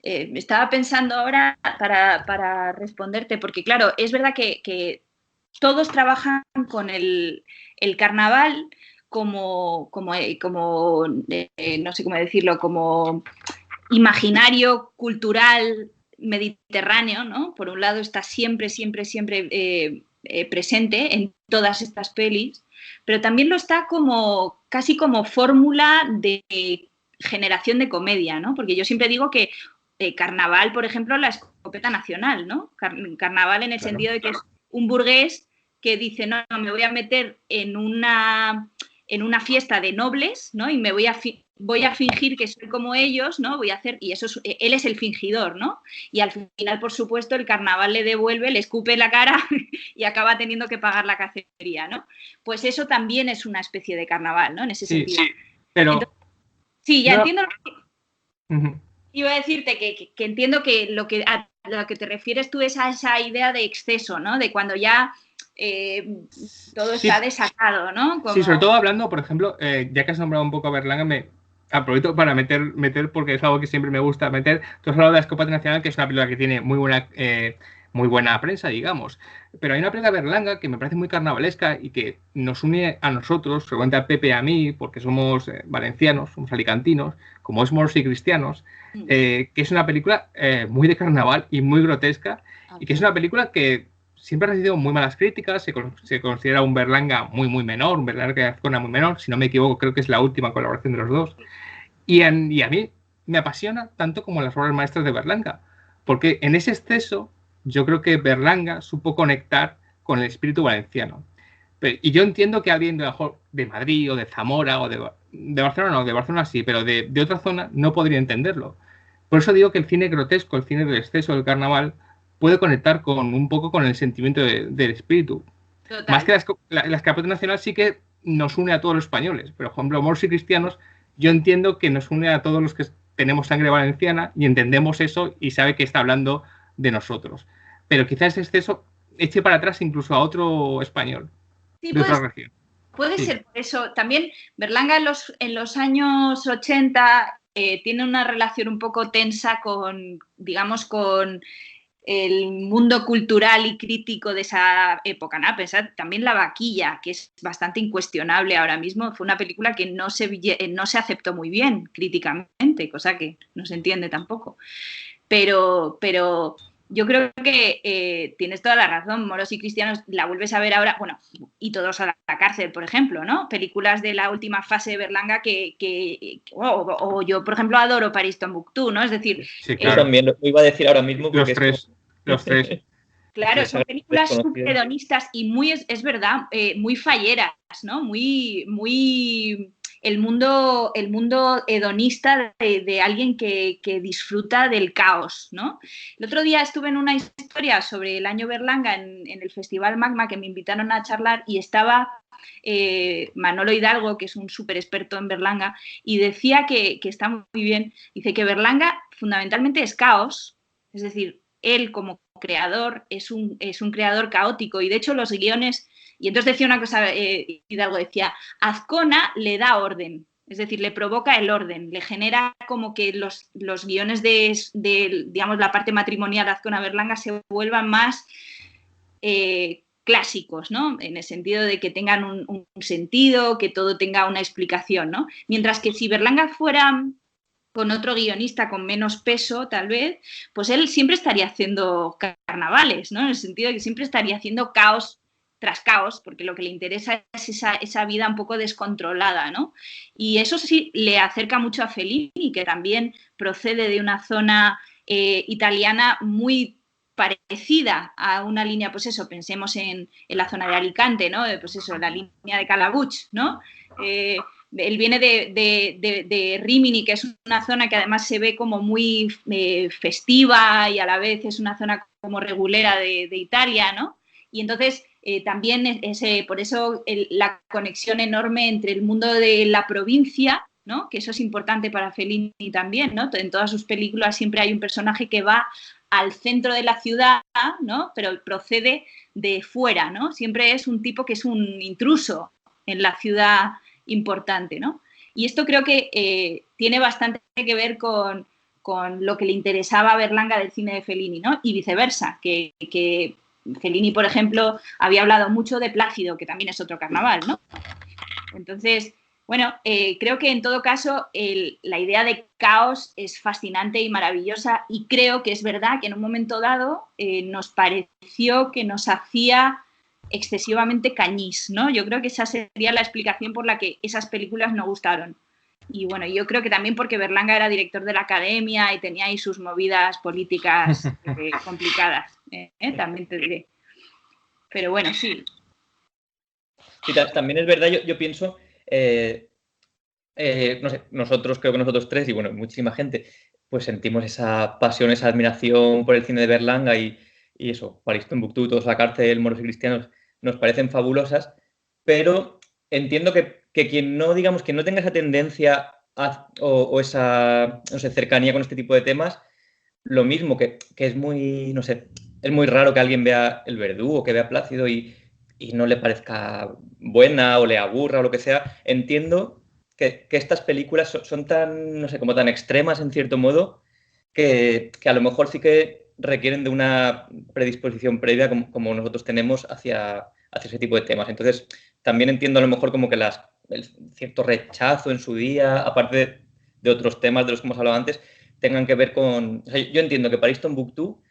Estaba pensando ahora para responderte, porque claro, es verdad que todos trabajan con el carnaval como no sé cómo decirlo, como imaginario cultural mediterráneo, ¿no? Por un lado está siempre presente en todas estas pelis, pero también lo está casi como fórmula de generación de comedia, ¿no? Porque yo siempre digo que Carnaval, por ejemplo, la escopeta nacional, ¿no? Carnaval en el sentido de que es un burgués que dice, no, me voy a meter en una fiesta de nobles, ¿no? Y me voy a fingir que soy como ellos, ¿no? Y eso él es el fingidor, ¿no? Y al final, por supuesto, el carnaval le devuelve, le escupe la cara y acaba teniendo que pagar la cacería, ¿no? Pues eso también es una especie de carnaval, ¿no? En ese sentido. Sí, pero... Entonces, sí, ya entiendo lo que... Uh-huh. Iba a decirte que entiendo que a lo que te refieres tú es a esa idea de exceso, ¿no? De cuando ya todo está desatado, ¿no? Sí, sobre todo hablando, por ejemplo, ya que has nombrado un poco a Berlanga, me aprovecho para meter porque es algo que siempre me gusta meter. Tú has hablado de la Escopeta Nacional, que es una película que tiene muy buena prensa, digamos. Pero hay una película de Berlanga que me parece muy carnavalesca y que nos une a nosotros, seguramente a Pepe y a mí, porque somos valencianos, somos alicantinos, como es Moros y Cristianos, que es una película muy de carnaval y muy grotesca, y que es una película que siempre ha recibido muy malas críticas, se considera un Berlanga muy menor, un Berlanga muy menor, si no me equivoco creo que es la última colaboración de los dos, y a mí me apasiona tanto como las obras maestras de Berlanga, porque en ese exceso yo creo que Berlanga supo conectar con el espíritu valenciano. Y yo entiendo que alguien de Madrid o de Zamora o de Barcelona, no, de Barcelona sí, pero de otra zona no podría entenderlo. Por eso digo que el cine grotesco, el cine del exceso, del carnaval, puede conectar un poco con el sentimiento del espíritu. Total. Más que la Escopeta Nacional sí que nos une a todos los españoles, pero por ejemplo, Moros y Cristianos, yo entiendo que nos une a todos los que tenemos sangre valenciana y entendemos eso y sabe que está hablando de nosotros. Pero quizás ese exceso eche para atrás incluso a otro español de otra región. Puede ser por eso. También Berlanga en los años 80 tiene una relación un poco tensa con el mundo cultural y crítico de esa época, ¿no? Pensad también La Vaquilla, que es bastante incuestionable ahora mismo, fue una película que no se aceptó muy bien críticamente, cosa que no se entiende tampoco. Pero yo creo que tienes toda la razón. Moros y Cristianos la vuelves a ver ahora, bueno, y Todos a la cárcel, por ejemplo, ¿no? Películas de la última fase de Berlanga o yo, por ejemplo, adoro París Tombuctú, ¿no? Es decir... Sí, claro. Yo también lo iba a decir ahora mismo. Los tres. Claro, son películas subhedonistas y es verdad, muy falleras, ¿no? Muy el mundo hedonista de alguien que disfruta del caos, ¿no? El otro día estuve en una historia sobre el año Berlanga en el Festival Magma, que me invitaron a charlar, y estaba Manolo Hidalgo, que es un súper experto en Berlanga, y decía que está muy bien, dice que Berlanga fundamentalmente es caos, es decir, él como creador es un creador caótico, y de hecho los guiones, y entonces decía una cosa, Hidalgo decía, Azcona le da orden, es decir, le provoca el orden, le genera como que los guiones de digamos, la parte matrimonial de Azcona Berlanga se vuelvan más clásicos, ¿no? En el sentido de que tengan un sentido, que todo tenga una explicación, ¿no? Mientras que si Berlanga fuera con otro guionista con menos peso, tal vez, pues él siempre estaría haciendo carnavales, ¿no? En el sentido de que siempre estaría haciendo caos tras caos, porque lo que le interesa es esa vida un poco descontrolada, ¿no? Y eso sí le acerca mucho a Fellini, que también procede de una zona italiana muy parecida a una línea, pues eso, pensemos en la zona de Alicante, ¿no? Pues eso, la línea de Calabuch, ¿no? Él viene de Rímini, que es una zona que además se ve como muy festiva y a la vez es una zona como regulera de Italia, ¿no? Y entonces también por eso la conexión enorme entre el mundo de la provincia, ¿no? Que eso es importante para Fellini también, ¿no? En todas sus películas siempre hay un personaje que va al centro de la ciudad, ¿no? Pero procede de fuera, ¿no? Siempre es un tipo que es un intruso en la ciudad importante, ¿no? Y esto creo que tiene bastante que ver con lo que le interesaba a Berlanga del cine de Fellini, ¿no? Y viceversa, que Fellini, por ejemplo, había hablado mucho de Plácido, que también es otro carnaval, ¿no? Entonces, bueno, creo que en todo caso la idea de caos es fascinante y maravillosa, y creo que es verdad que en un momento dado nos pareció que nos hacía excesivamente cañís, ¿no? Yo creo que esa sería la explicación por la que esas películas no gustaron. Y bueno, yo creo que también porque Berlanga era director de la Academia y tenía ahí sus movidas políticas complicadas, también te diré. Pero bueno, sí. Sí, también es verdad, yo pienso, no sé, nosotros, creo que nosotros tres, y bueno, muchísima gente, pues sentimos esa pasión, esa admiración por el cine de Berlanga y eso, París, Tombuctú, Todos a la cárcel, Moros y cristianos, nos parecen fabulosas, pero entiendo que quien no, digamos, que no tenga esa tendencia o esa, no sé, cercanía con este tipo de temas, lo mismo que es muy, no sé, es muy raro que alguien vea El Verdú o que vea Plácido y no le parezca buena o le aburra o lo que sea. Entiendo que estas películas son tan, no sé, como tan extremas en cierto modo, que a lo mejor sí que requieren de una predisposición previa como nosotros tenemos hacia ese tipo de temas. Entonces, también entiendo a lo mejor como que el cierto rechazo en su día, aparte de otros temas de los que hemos hablado antes, tengan que ver con... O sea, yo entiendo que París, Tombuctú,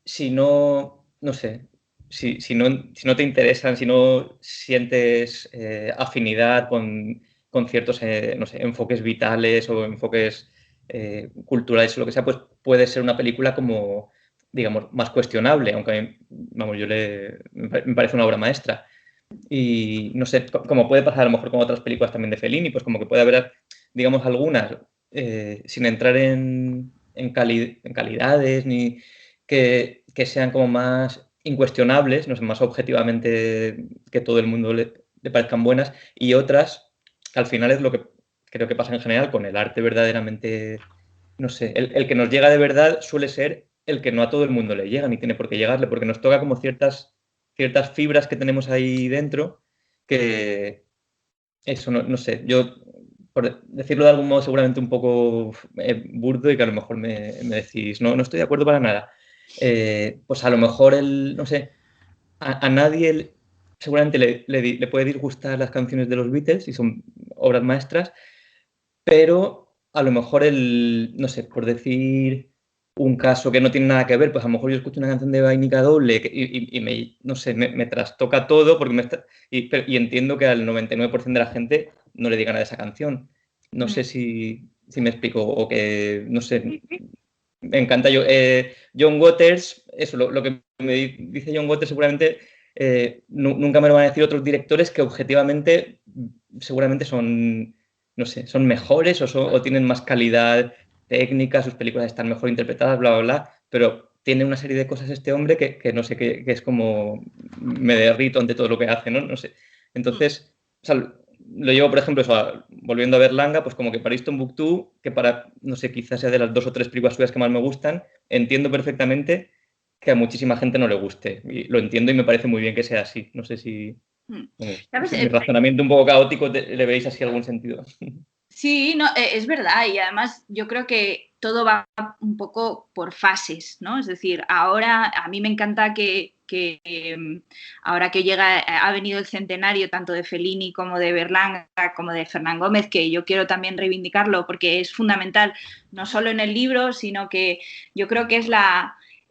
si no sé, si no te interesan, si no sientes afinidad con ciertos no sé, enfoques vitales o enfoques culturales o lo que sea, pues puede ser una película como, digamos, más cuestionable, aunque a mí, vamos, me parece una obra maestra. Y no sé, como puede pasar a lo mejor con otras películas también de Fellini, pues como que puede haber, digamos, algunas, sin entrar en calidades ni que sean como más incuestionables, no sé, más objetivamente que todo el mundo le parezcan buenas, y otras que al final es lo que creo que pasa en general con el arte verdaderamente, no sé, el que nos llega de verdad suele ser el que no a todo el mundo le llega, ni tiene por qué llegarle, porque nos toca como ciertas fibras que tenemos ahí dentro que eso, no sé, yo por decirlo de algún modo seguramente un poco burdo y que a lo mejor me decís, no estoy de acuerdo para nada. Pues a lo mejor no sé, a nadie seguramente le puede disgustar las canciones de los Beatles y son obras maestras, pero a lo mejor no sé, por decir un caso que no tiene nada que ver, pues a lo mejor yo escucho una canción de Vainica Doble y me, no sé, me trastoca todo porque y entiendo que al 99% de la gente no le diga nada de esa canción. No sé si me explico o que, no sé, me encanta John Waters, eso, lo que me dice John Waters seguramente nunca me lo van a decir otros directores que objetivamente seguramente son no sé, son mejores o tienen más calidad técnica, sus películas están mejor interpretadas, bla, bla, bla, pero tiene una serie de cosas este hombre que no sé, que es como me derrito ante todo lo que hace, ¿no? No sé. Entonces, o sea, lo llevo, por ejemplo, eso, volviendo a ver Langa, pues como que para Timbuktu, que para, no sé, quizás sea de las 2 o 3 películas suyas que más me gustan, entiendo perfectamente que a muchísima gente no le guste. Y lo entiendo y me parece muy bien que sea así. No sé si ¿Sabes? mi razonamiento un poco caótico le veis así algún sentido. Sí, no, es verdad, y además yo creo que todo va un poco por fases, ¿no? Es decir, ahora a mí me encanta que ahora que ha venido el centenario tanto de Fellini como de Berlanga como de Fernán Gómez, que yo quiero también reivindicarlo porque es fundamental, no solo en el libro, sino que yo creo que es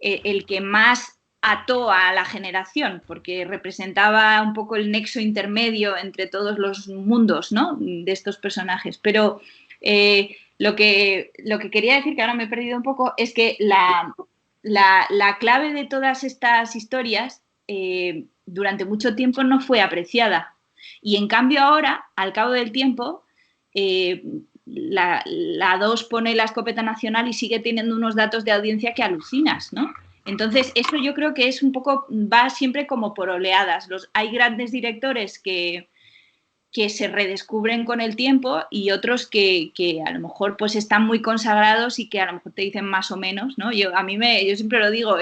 el que más ató a la generación, porque representaba un poco el nexo intermedio entre todos los mundos, ¿no?, de estos personajes. Pero lo que quería decir, que ahora me he perdido un poco, es que la clave de todas estas historias durante mucho tiempo no fue apreciada. Y en cambio ahora, al cabo del tiempo, la 2 pone la escopeta nacional y sigue teniendo unos datos de audiencia que alucinas, ¿no? Entonces, eso yo creo que es un poco, va siempre como por oleadas. Hay grandes directores que se redescubren con el tiempo y otros que a lo mejor pues están muy consagrados y que a lo mejor te dicen más o menos, ¿no? Yo siempre lo digo,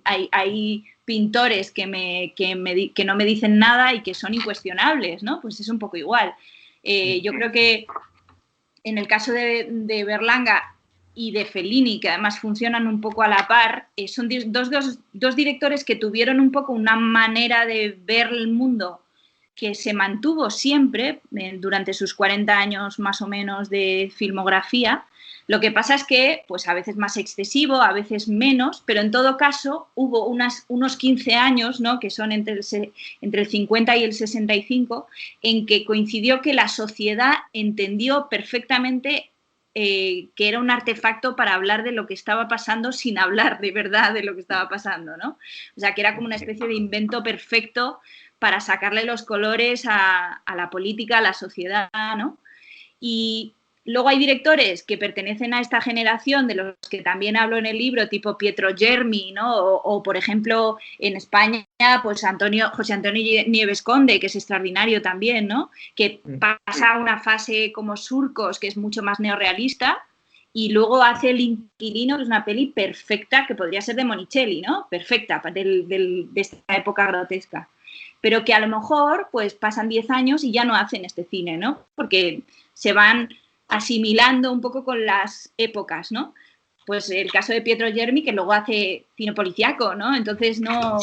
hay pintores que no me dicen nada y que son incuestionables, ¿no? Pues es un poco igual. Yo creo que en el caso de Berlanga y de Fellini, que además funcionan un poco a la par, son dos directores que tuvieron un poco una manera de ver el mundo que se mantuvo siempre durante sus 40 años más o menos de filmografía. Lo que pasa es que pues a veces más excesivo, a veces menos, pero en todo caso hubo unos 15 años, ¿no?, que son entre el 50 y el 65, en que coincidió que la sociedad entendió perfectamente que era un artefacto para hablar de lo que estaba pasando sin hablar de verdad de lo que estaba pasando, ¿no? O sea, que era como una especie de invento perfecto para sacarle los colores a la política, a la sociedad, ¿no? Y luego hay directores que pertenecen a esta generación, de los que también hablo en el libro, tipo Pietro Germi, ¿no? O por ejemplo, en España, pues José Antonio Nieves Conde, que es extraordinario también, ¿no? Que pasa a una fase como Surcos, que es mucho más neorrealista, y luego hace El inquilino, que es una peli perfecta, que podría ser de Monicelli, ¿no? Perfecta, de esta época grotesca. Pero que a lo mejor pues pasan 10 años y ya no hacen este cine, ¿no? Porque se van asimilando un poco con las épocas, ¿no? Pues el caso de Pietro Germi, que luego hace cine policíaco, ¿no? Entonces no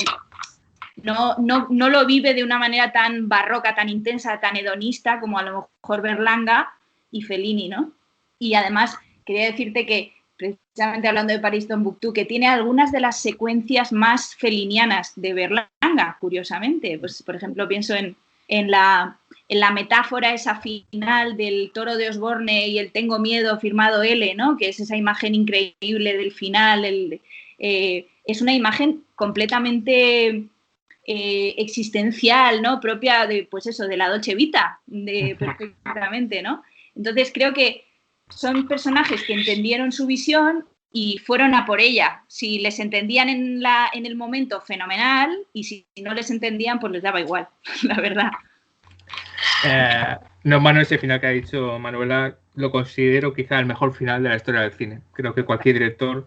lo vive de una manera tan barroca, tan intensa, tan hedonista como a lo mejor Berlanga y Fellini, ¿no? Y además quería decirte que, precisamente hablando de París Tombuctú, que tiene algunas de las secuencias más felinianas de Berlanga, curiosamente. Pues, por ejemplo, pienso en la metáfora esa final del toro de Osborne y el tengo miedo firmado L, ¿no? Que es esa imagen increíble del final. Es una imagen completamente existencial, ¿no? Propia de, pues eso, de la Dolce Vita, perfectamente, ¿no? Entonces creo que son personajes que entendieron su visión y fueron a por ella. Si les entendían en el momento, fenomenal, y si no les entendían, pues les daba igual, la verdad. No, Manu, ese final que ha dicho Manuela lo considero quizá el mejor final de la historia del cine. Creo que cualquier director,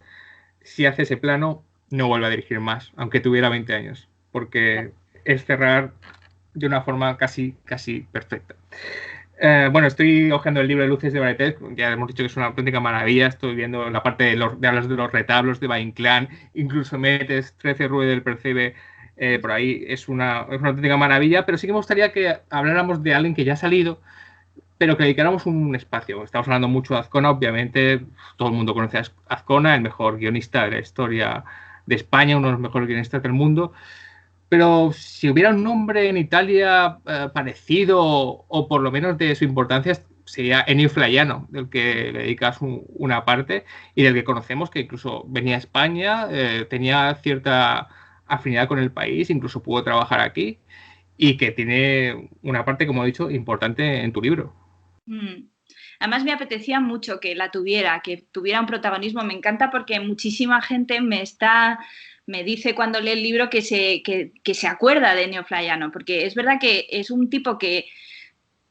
si hace ese plano, no vuelve a dirigir más, aunque tuviera 20 años, porque es cerrar de una forma casi perfecta. Bueno, estoy hojeando el libro de Luces de Baretet, ya hemos dicho que es una auténtica maravilla. Estoy viendo la parte de hablas de los retablos de Valle-Inclán, incluso metes 13 Rue del Percebe por ahí, es una auténtica maravilla, pero sí que me gustaría que habláramos de alguien que ya ha salido, pero que dedicáramos un espacio. Estamos hablando mucho de Azcona, obviamente, todo el mundo conoce a Azcona, el mejor guionista de la historia de España, uno de los mejores guionistas del mundo. Pero si hubiera un nombre en Italia parecido o por lo menos de su importancia, sería Ennio Flaiano, del que le dedicas una parte y del que conocemos que incluso venía a España, tenía cierta afinidad con el país, incluso pudo trabajar aquí y que tiene una parte, como he dicho, importante en tu libro. Además me apetecía mucho que tuviera un protagonismo. Me encanta porque muchísima gente me dice cuando lee el libro que se acuerda de Ennio Flaiano, porque es verdad que es un tipo que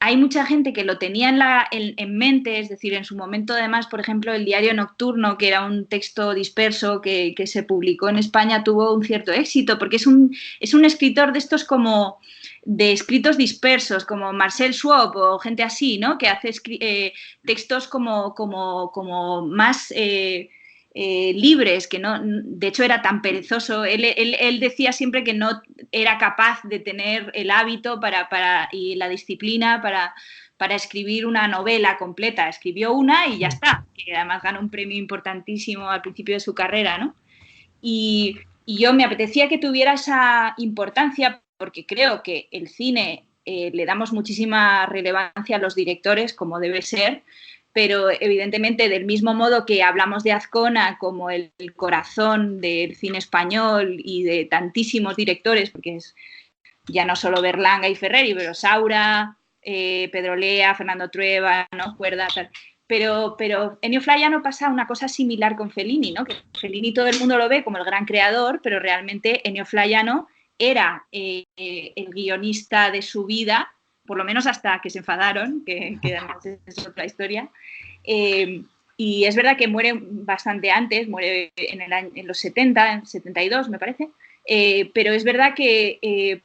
hay mucha gente que lo tenía en mente, es decir, en su momento además, por ejemplo, el Diario Nocturno, que era un texto disperso que se publicó en España, tuvo un cierto éxito, porque es un escritor de estos como de escritos dispersos, como Marcel Schwab o gente así, ¿no? Que hace textos como más libres, que no, de hecho era tan perezoso. Él decía siempre que no era capaz de tener el hábito y la disciplina para escribir una novela completa. Escribió una y ya está, que además ganó un premio importantísimo al principio de su carrera, ¿no? Y yo me apetecía que tuviera esa importancia porque creo que el cine le damos muchísima relevancia a los directores, como debe ser, pero evidentemente del mismo modo que hablamos de Azcona como el corazón del cine español y de tantísimos directores, porque es ya no solo Berlanga y Ferreri, pero Saura, Pedro Lea, Fernando Trueba, ¿no? Cuerda, tal. Pero Ennio Flaiano pasa una cosa similar con Fellini, ¿no? Que Fellini todo el mundo lo ve como el gran creador, pero realmente Ennio Flaiano era el guionista de su vida, por lo menos hasta que se enfadaron, que además es otra historia. Y es verdad que muere bastante antes, muere en los 70, en 72 me parece, pero es verdad que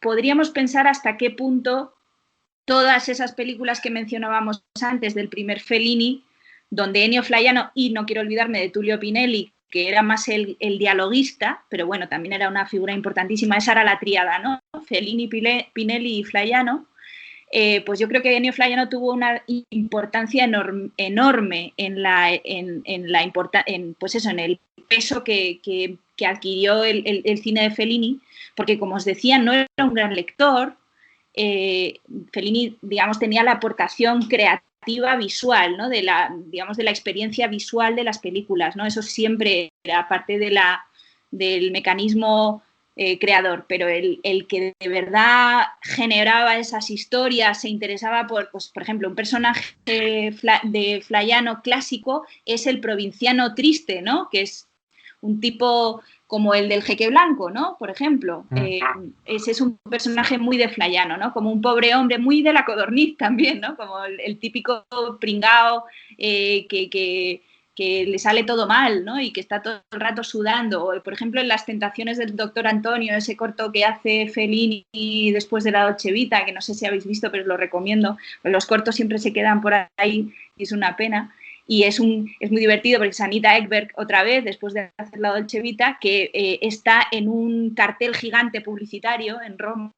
podríamos pensar hasta qué punto todas esas películas que mencionábamos antes del primer Fellini, donde Ennio Flaiano, y no quiero olvidarme de Tullio Pinelli, que era más el dialoguista, pero bueno, también era una figura importantísima, esa era la tríada, ¿no? Fellini, Pinelli y Flaiano. Pues yo creo que Ennio Flaiano tuvo una importancia enorme en el peso que adquirió el cine de Fellini, porque como os decía, no era un gran lector. Fellini, digamos, tenía la aportación creativa visual, ¿no? de la experiencia visual de las películas, ¿no? Eso siempre era parte del mecanismo creador, pero el que de verdad generaba esas historias, se interesaba por ejemplo, un personaje de Flaiano clásico es el provinciano triste, ¿no? Que es un tipo como el del Jeque Blanco, ¿no? Por ejemplo, ese es un personaje muy de Flaiano, ¿no? Como un pobre hombre, muy de la Codorniz también, ¿no? Como el típico pringao que le sale todo mal, ¿no? Y que está todo el rato sudando. O, por ejemplo, en Las tentaciones del doctor Antonio, ese corto que hace Fellini después de la Dolce Vita, que no sé si habéis visto, pero os lo recomiendo. Los cortos siempre se quedan por ahí y es una pena. Y es muy divertido porque es Anita Ekberg otra vez, después de hacer la Dolce Vita, que está en un cartel gigante publicitario en Roma,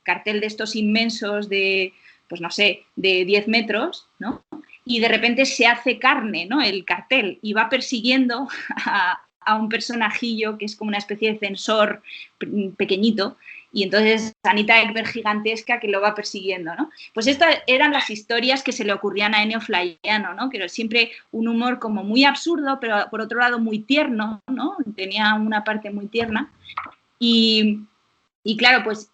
cartel de estos inmensos de, pues no sé, de 10 metros, ¿no? Y de repente se hace carne, ¿no? El cartel, y va persiguiendo a un personajillo que es como una especie de censor pequeñito, y entonces Anita Ekberg gigantesca que lo va persiguiendo, ¿no? Pues estas eran las historias que se le ocurrían a Ennio Flaiano, ¿no? Que era siempre un humor como muy absurdo, pero por otro lado muy tierno, ¿no? Tenía una parte muy tierna. Y claro, pues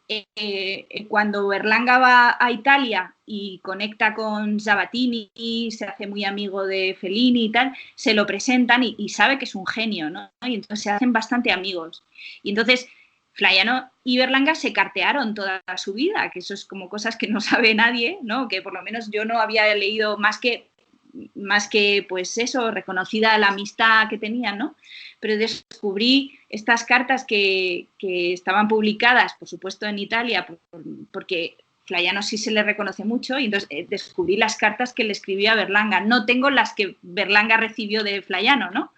cuando Berlanga va a Italia y conecta con Sabatini, se hace muy amigo de Fellini y tal, se lo presentan y sabe que es un genio, ¿no? Y entonces se hacen bastante amigos. Y entonces Flaiano y Berlanga se cartearon toda su vida, que eso es como cosas que no sabe nadie, ¿no? Que por lo menos yo no había leído más que pues eso, reconocida la amistad que tenían, ¿no? Pero descubrí estas cartas que estaban publicadas, por supuesto, en Italia, porque Flaiano sí se le reconoce mucho, y entonces descubrí las cartas que le escribía a Berlanga. No tengo las que Berlanga recibió de Flaiano, ¿no?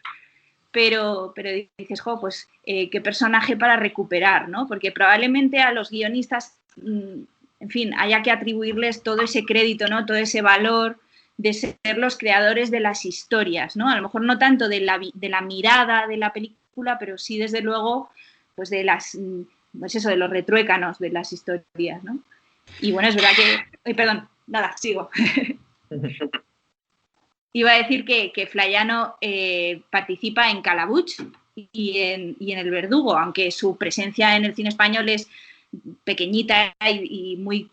Pero dices, jo, pues qué personaje para recuperar, ¿no? Porque probablemente a los guionistas, en fin, haya que atribuirles todo ese crédito, ¿no? Todo ese valor de ser los creadores de las historias, ¿no? A lo mejor no tanto de la mirada de la película, pero sí, desde luego, pues de de los retruécanos de las historias, ¿no? Y bueno, es verdad que... perdón, nada, sigo. Iba a decir que Flaiano participa en Calabuch y en El Verdugo, aunque su presencia en el cine español es pequeñita y muy,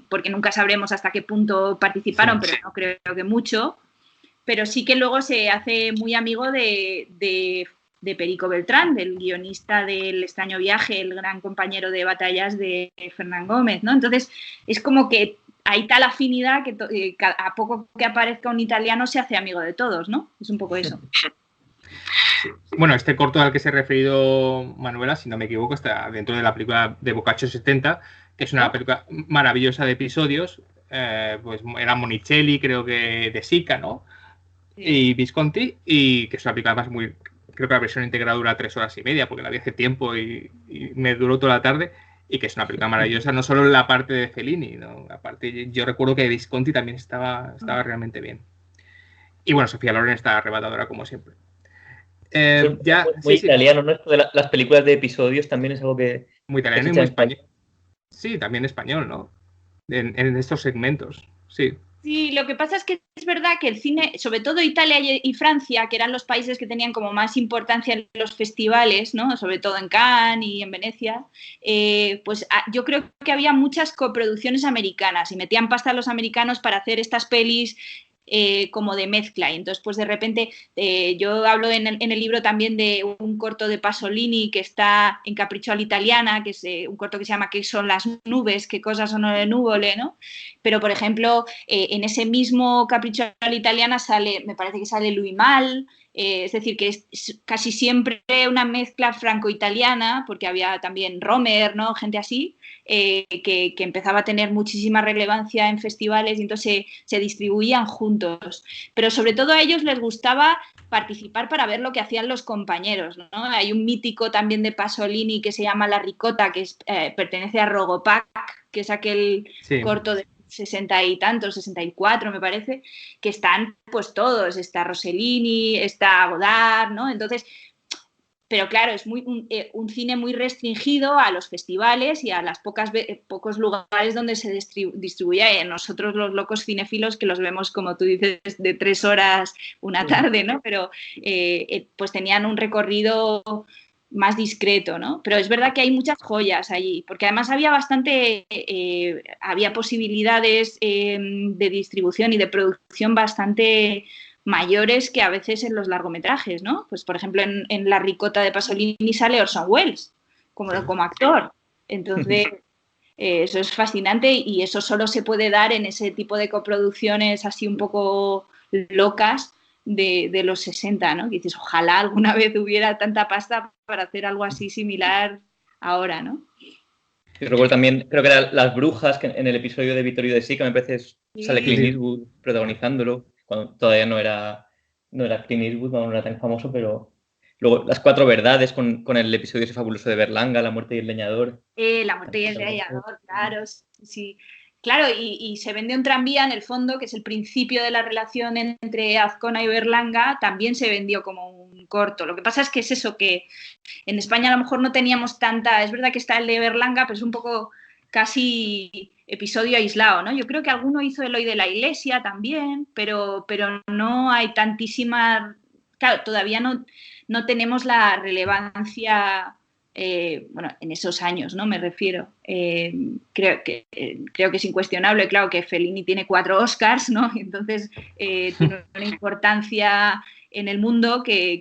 porque nunca sabremos hasta qué punto participaron, pero no creo que mucho, pero sí que luego se hace muy amigo de Perico Beltrán, del guionista del Extraño Viaje, el gran compañero de batallas de Fernán Gómez, ¿no? Entonces es como que hay tal afinidad que a poco que aparezca un italiano se hace amigo de todos, ¿no? Es un poco eso. Bueno, este corto al que se ha referido Manuela, si no me equivoco, está dentro de la película de Boccaccio 70, que es una película maravillosa de episodios. Pues era Monicelli, creo que de Sica, ¿no? Sí. Y Visconti, y que es una película además muy... Creo que la versión íntegra dura 3 horas y media, porque la vi hace tiempo y me duró toda la tarde, y que es una película maravillosa, no solo la parte de Fellini, ¿no? Aparte, yo recuerdo que Visconti también estaba realmente bien. Y bueno, Sofía Loren está arrebatadora como siempre. Muy italiano, ¿no? Esto de las películas de episodios también es algo que... Muy italiano y muy español. Sí, también español, ¿no? En estos segmentos, sí. Sí, lo que pasa es que es verdad que el cine, sobre todo Italia y Francia, que eran los países que tenían como más importancia en los festivales, ¿no? Sobre todo en Cannes y en Venecia, pues yo creo que había muchas coproducciones americanas y metían pasta a los americanos para hacer estas pelis como de mezcla. Y entonces, pues de repente, yo hablo en el libro también de un corto de Pasolini que está en Capriccio all'Italiana, que es un corto que se llama ¿Qué son las nubes? ¿Qué cosas son le nuvole? ¿No? Pero, por ejemplo, en ese mismo Capriccio all'Italiana me parece que sale Louis Malle, es decir, que es casi siempre una mezcla franco-italiana, porque había también Romer, ¿no? Gente así, que empezaba a tener muchísima relevancia en festivales y entonces se distribuían juntos. Pero sobre todo a ellos les gustaba participar para ver lo que hacían los compañeros, ¿no? Hay un mítico también de Pasolini que se llama La Ricota, que pertenece a Rogopac, que es aquel corto de 60 y tantos, 64 me parece, que están pues todos, está Rossellini, está Godard, ¿no? Entonces, pero claro, es un cine muy restringido a los festivales y a las pocos lugares donde se distribuye. Nosotros los locos cinéfilos que los vemos, como tú dices, de 3 horas una tarde, ¿no? Pero pues tenían un recorrido más discreto, ¿no? Pero es verdad que hay muchas joyas allí, porque además había había posibilidades de distribución y de producción bastante mayores que a veces en los largometrajes, ¿no? Pues, por ejemplo, en La Ricota de Pasolini sale Orson Welles como actor. Entonces, eso es fascinante y eso solo se puede dar en ese tipo de coproducciones así un poco locas de los 60, ¿no? Que dices, ojalá alguna vez hubiera tanta pasta para hacer algo así similar ahora, ¿no? Yo recuerdo también, creo que eran Las Brujas, que en el episodio de Vittorio De Sica, me parece, sale Clint Eastwood protagonizándolo, cuando todavía no era Clint Eastwood, no era tan famoso, pero luego Las Cuatro Verdades con el episodio ese fabuloso de Berlanga, La Muerte y el Leñador. La Muerte y el Leñador, claro, sí. Claro, y se vende un tranvía en el fondo, que es el principio de la relación entre Azcona y Berlanga, también se vendió como un corto. Lo que pasa es que es eso, que en España a lo mejor no teníamos tanta, es verdad que está el de Berlanga, pero es un poco casi episodio aislado, ¿no? Yo creo que alguno hizo el Hoy de la Iglesia también, pero no hay tantísima, claro, todavía no tenemos la relevancia. Bueno, en esos años, ¿no? Me refiero. Creo que es incuestionable, claro, que Fellini tiene 4 Oscars, ¿no? Entonces tiene una importancia en el mundo que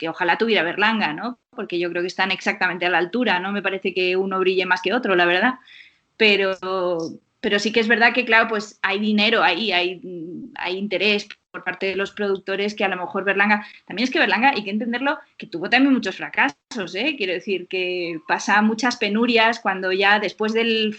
ojalá tuviera Berlanga, ¿no? Porque yo creo que están exactamente a la altura, ¿no? Me parece que uno brille más que otro, la verdad. Pero sí que es verdad que, claro, pues hay dinero ahí, hay interés por parte de los productores, que a lo mejor Berlanga, también es que Berlanga, hay que entenderlo, que tuvo también muchos fracasos, ¿eh? Quiero decir que pasa muchas penurias cuando ya después del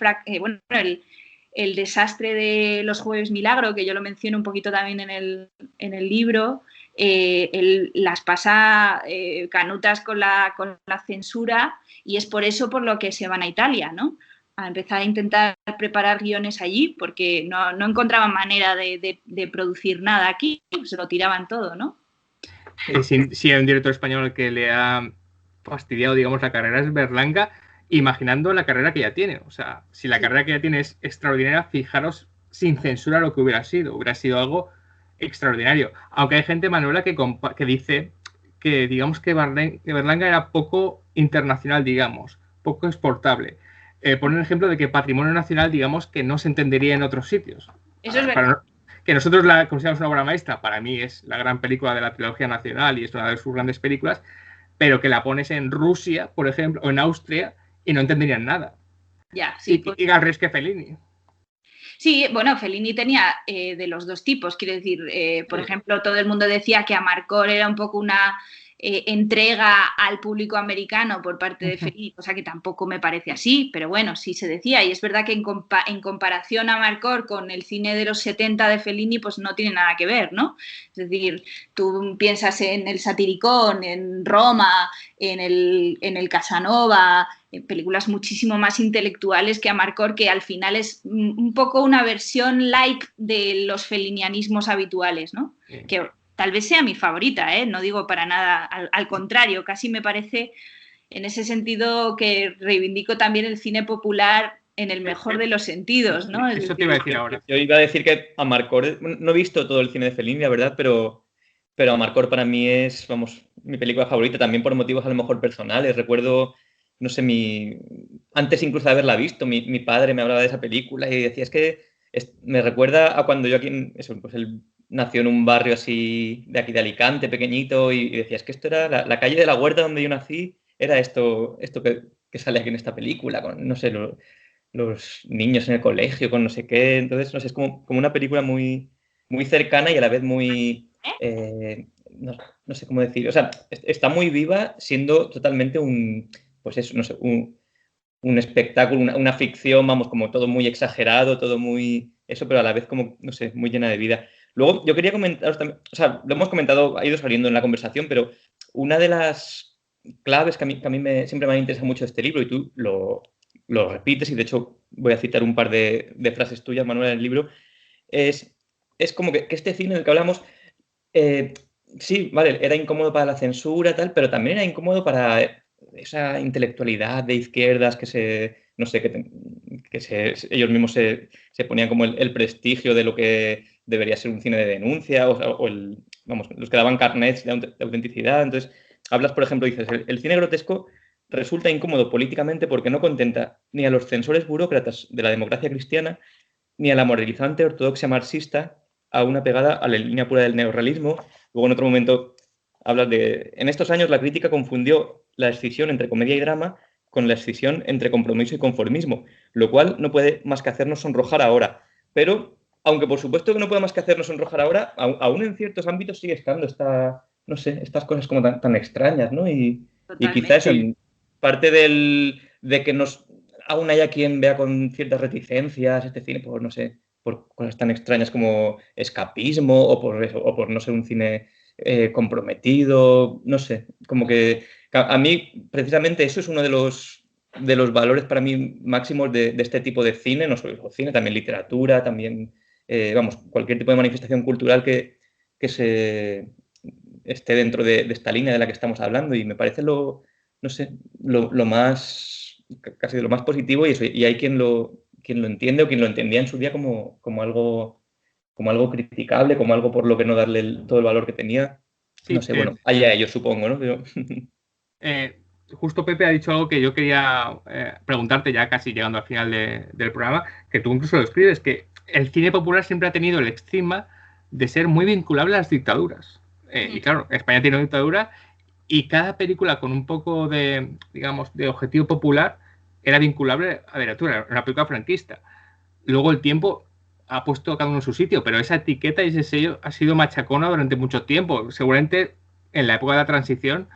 el desastre de los Jueves Milagro, que yo lo menciono un poquito también en el libro, las pasa canutas con la censura, y es por eso por lo que se van a Italia, ¿no? A empezar a intentar preparar guiones allí, porque no encontraban manera de producir nada aquí, se lo tiraban todo, ¿no? Si hay un director español que le ha fastidiado, digamos, la carrera es Berlanga, imaginando la carrera que ya tiene. O sea, si la carrera que ya tiene es extraordinaria, fijaros sin censura lo que hubiera sido algo extraordinario. Aunque hay gente, Manuela, que dice que, digamos, que Berlanga era poco internacional, digamos, poco exportable. Poner el ejemplo de que Patrimonio Nacional, digamos, que no se entendería en otros sitios. Eso es verdad. Que nosotros la consideramos una obra maestra, para mí es la gran película de la trilogía nacional y es una de sus grandes películas, pero que la pones en Rusia, por ejemplo, o en Austria y no entenderían nada. Ya, sí. Y Garresque Fellini. Sí, bueno, Fellini tenía de los dos tipos, quiero decir, por ejemplo, todo el mundo decía que Amarcord era un poco una entrega al público americano por parte de Fellini, cosa que tampoco me parece así, pero bueno, sí se decía, y es verdad que en comparación a Amarcord con el cine de los 70 de Fellini, pues no tiene nada que ver, ¿no? Es decir, tú piensas en el Satiricón, en Roma, en el Casanova, en películas muchísimo más intelectuales que Amarcord, que al final es un poco una versión light de los fellinianismos habituales, ¿no? Sí. Que tal vez sea mi favorita, ¿eh? No digo para nada, al contrario, casi me parece en ese sentido que reivindico también el cine popular en el mejor de los sentidos, ¿no? Eso te iba a decir ahora. Yo iba a decir que Amarcord, no he visto todo el cine de Fellini, la verdad, pero Amarcord para mí es, vamos, mi película favorita, también por motivos a lo mejor personales. Recuerdo, no sé, antes incluso de haberla visto, mi padre me hablaba de esa película y decía, es que me recuerda a cuando yo aquí, pues él nació en un barrio así de aquí de Alicante, pequeñito, y decía, es que esto era la calle de la Huerta donde yo nací, era esto que sale aquí en esta película, con, no sé, los niños en el colegio, con no sé qué. Entonces, no sé, es como una película muy, muy cercana y a la vez muy... no sé cómo decir. O sea, está muy viva siendo totalmente pues eso, no sé, un espectáculo, una ficción, vamos, como todo muy exagerado, todo muy... Eso, pero a la vez como, no sé, muy llena de vida. Luego, yo quería comentaros también, o sea, lo hemos comentado, ha ido saliendo en la conversación, pero una de las claves que a mí siempre me ha interesado mucho este libro, y tú lo repites, y de hecho voy a citar un par de frases tuyas, Manuel, en el libro, es como que este cine del que hablamos, sí, vale, era incómodo para la censura, tal, pero también era incómodo para esa intelectualidad de izquierdas que no sé, ellos mismos se ponían como el prestigio de lo que debería ser un cine de denuncia, vamos, los que daban carnets de autenticidad. Entonces, hablas, por ejemplo, dices, el cine grotesco resulta incómodo políticamente porque no contenta ni a los censores burócratas de la democracia cristiana, ni a la moralizante ortodoxia marxista, a una pegada a la línea pura del neorrealismo. Luego, en otro momento, hablas de... En estos años, la crítica confundió la escisión entre comedia y drama con la escisión entre compromiso y conformismo, lo cual no puede más que hacernos sonrojar ahora. Pero, aunque por supuesto que no puede más que hacernos sonrojar ahora, aún en ciertos ámbitos sigue estando no sé, estas cosas como tan extrañas, ¿no? Y quizás eso, parte de que aún haya quien vea con ciertas reticencias este cine, por, no sé, por cosas tan extrañas como escapismo o por no ser un cine comprometido, no sé, como que a mí precisamente eso es uno de los valores para mí máximos de este tipo de cine, no solo cine, también literatura, también, vamos, cualquier tipo de manifestación cultural que se esté dentro de esta línea de la que estamos hablando, y me parece lo más, casi de lo más positivo, y hay quien lo entiende o quien lo entendía en su día como algo criticable, como algo por lo que no darle todo el valor que tenía. Sí, no sé, bueno, allá ellos, supongo, ¿no? Pero... justo Pepe ha dicho algo que yo quería preguntarte, ya casi llegando al final del programa, que tú incluso lo escribes, que el cine popular siempre ha tenido el estigma de ser muy vinculable a las dictaduras. Y claro, España tiene una dictadura y cada película con un poco de, digamos, de objetivo popular era vinculable a la literatura, una película franquista. Luego el tiempo ha puesto a cada uno en su sitio, pero esa etiqueta y ese sello ha sido machacona durante mucho tiempo. Seguramente en la época de la transición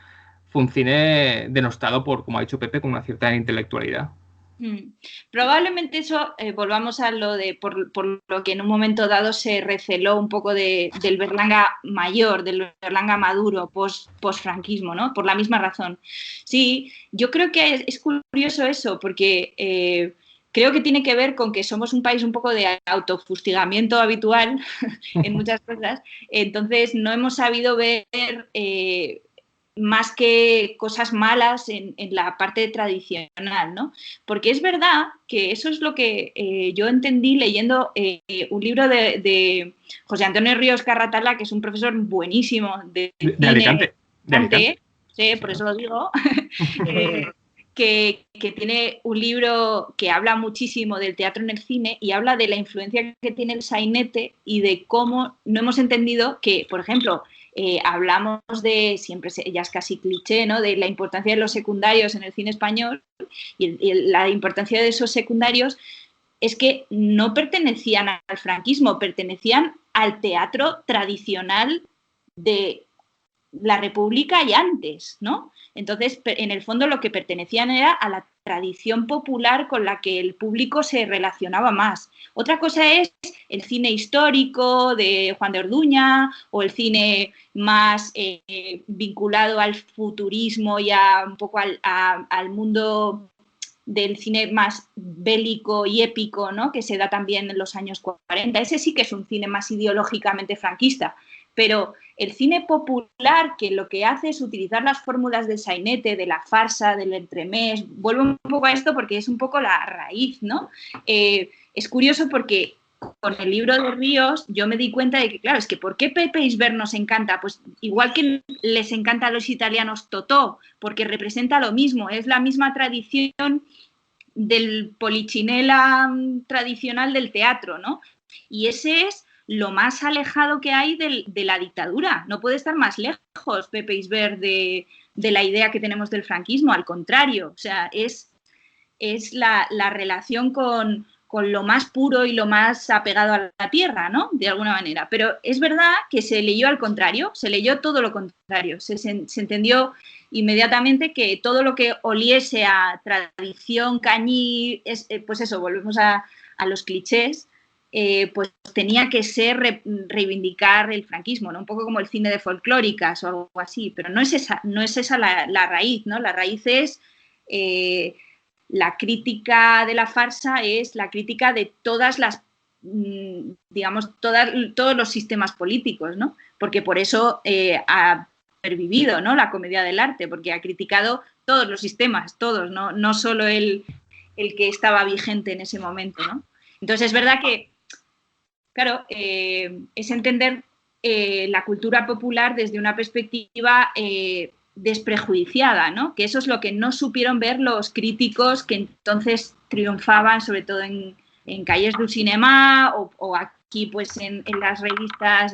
fue un cine denostado por, como ha dicho Pepe, con una cierta intelectualidad. Probablemente eso, volvamos a lo de por lo que en un momento dado se receló un poco del Berlanga mayor, del Berlanga maduro, post-franquismo, ¿no? Por la misma razón. Sí, yo creo que es curioso eso, porque creo que tiene que ver con que somos un país un poco de autofustigamiento habitual en muchas cosas, entonces no hemos sabido ver... más que cosas malas en la parte tradicional, ¿no? Porque es verdad que eso es lo que yo entendí leyendo un libro de José Antonio Ríos Carratala, que es un profesor buenísimo de Alicante. Sí, por eso lo digo. que tiene un libro que habla muchísimo del teatro en el cine y habla de la influencia que tiene el sainete y de cómo no hemos entendido que, por ejemplo, hablamos de, siempre ya es casi cliché, ¿no?, de la importancia de los secundarios en el cine español y la importancia de esos secundarios es que no pertenecían al franquismo, pertenecían al teatro tradicional de la República y antes, ¿no? Entonces, en el fondo lo que pertenecían era a la tradición popular con la que el público se relacionaba más. Otra cosa es el cine histórico de Juan de Orduña o el cine más vinculado al futurismo y un poco al mundo del cine más bélico y épico, ¿no?, que se da también en los años 40. Ese sí que es un cine más ideológicamente franquista. Pero el cine popular, que lo que hace es utilizar las fórmulas del sainete, de la farsa, del entremés, vuelvo un poco a esto porque es un poco la raíz, ¿no? Es curioso porque con el libro de Ríos yo me di cuenta de que, claro, es que ¿por qué Pepe Isbert nos encanta? Pues igual que les encanta a los italianos Totò, porque representa lo mismo, es la misma tradición del polichinela tradicional del teatro, ¿no? Y ese es lo más alejado que hay de la dictadura. No puede estar más lejos Pepe Isbert de la idea que tenemos del franquismo, al contrario. O sea, es la relación con lo más puro y lo más apegado a la tierra, ¿no?, de alguna manera. Pero es verdad que se leyó al contrario, se leyó todo lo contrario. Se entendió inmediatamente que todo lo que oliese a tradición cañí, pues eso, volvemos a los clichés, pues tenía que ser reivindicar el franquismo, ¿no? Un poco como el cine de folclóricas o algo así, pero no es esa la raíz, ¿no? La raíz es la crítica de la farsa, es la crítica de todas las, digamos, todos los sistemas políticos, ¿no? Porque por eso ha pervivido, ¿no?, la comedia del arte, porque ha criticado todos los sistemas, todos, no solo el que estaba vigente en ese momento, ¿no? Entonces es verdad que, claro, es entender la cultura popular desde una perspectiva desprejuiciada, ¿no? Que eso es lo que no supieron ver los críticos que entonces triunfaban, sobre todo en Calles du Cinema o aquí pues en las revistas,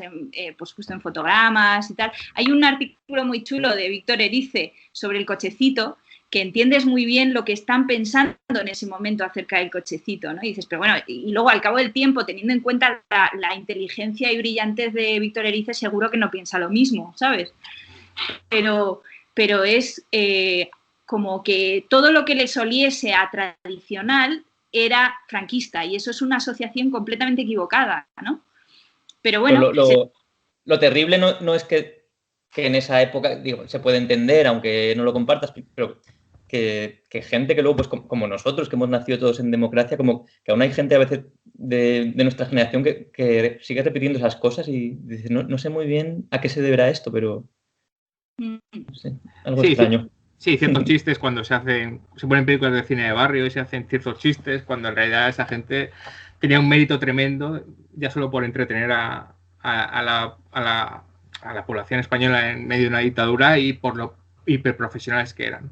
pues justo en Fotogramas y tal. Hay un artículo muy chulo de Víctor Erice sobre el cochecito, que entiendes muy bien lo que están pensando en ese momento acerca del cochecito, ¿no? Y dices, pero bueno, y luego al cabo del tiempo, teniendo en cuenta la inteligencia y brillantez de Víctor Erice, seguro que no piensa lo mismo, ¿sabes? Pero es como que todo lo que les oliese a tradicional era franquista, y eso es una asociación completamente equivocada, ¿no? Pero bueno... Lo terrible no es que en esa época, digo, se puede entender, aunque no lo compartas, pero que gente que luego, pues como nosotros, que hemos nacido todos en democracia, como que aún hay gente a veces de nuestra generación que sigue repitiendo esas cosas y dice, no sé muy bien a qué se deberá esto, pero no sé, algo extraño. Sí, ciertos chistes cuando se ponen películas de cine de barrio y se hacen ciertos chistes, cuando en realidad esa gente tenía un mérito tremendo ya solo por entretener a la población española en medio de una dictadura y por lo hiperprofesionales que eran.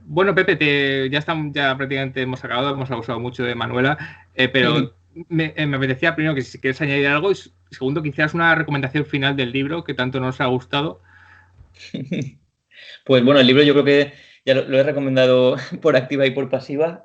Bueno, Pepe, ya prácticamente hemos acabado, hemos abusado mucho de Manuela, pero me apetecía primero que si quieres añadir algo y segundo quizás una recomendación final del libro que tanto nos ha gustado. Pues bueno, el libro yo creo que ya lo he recomendado por activa y por pasiva.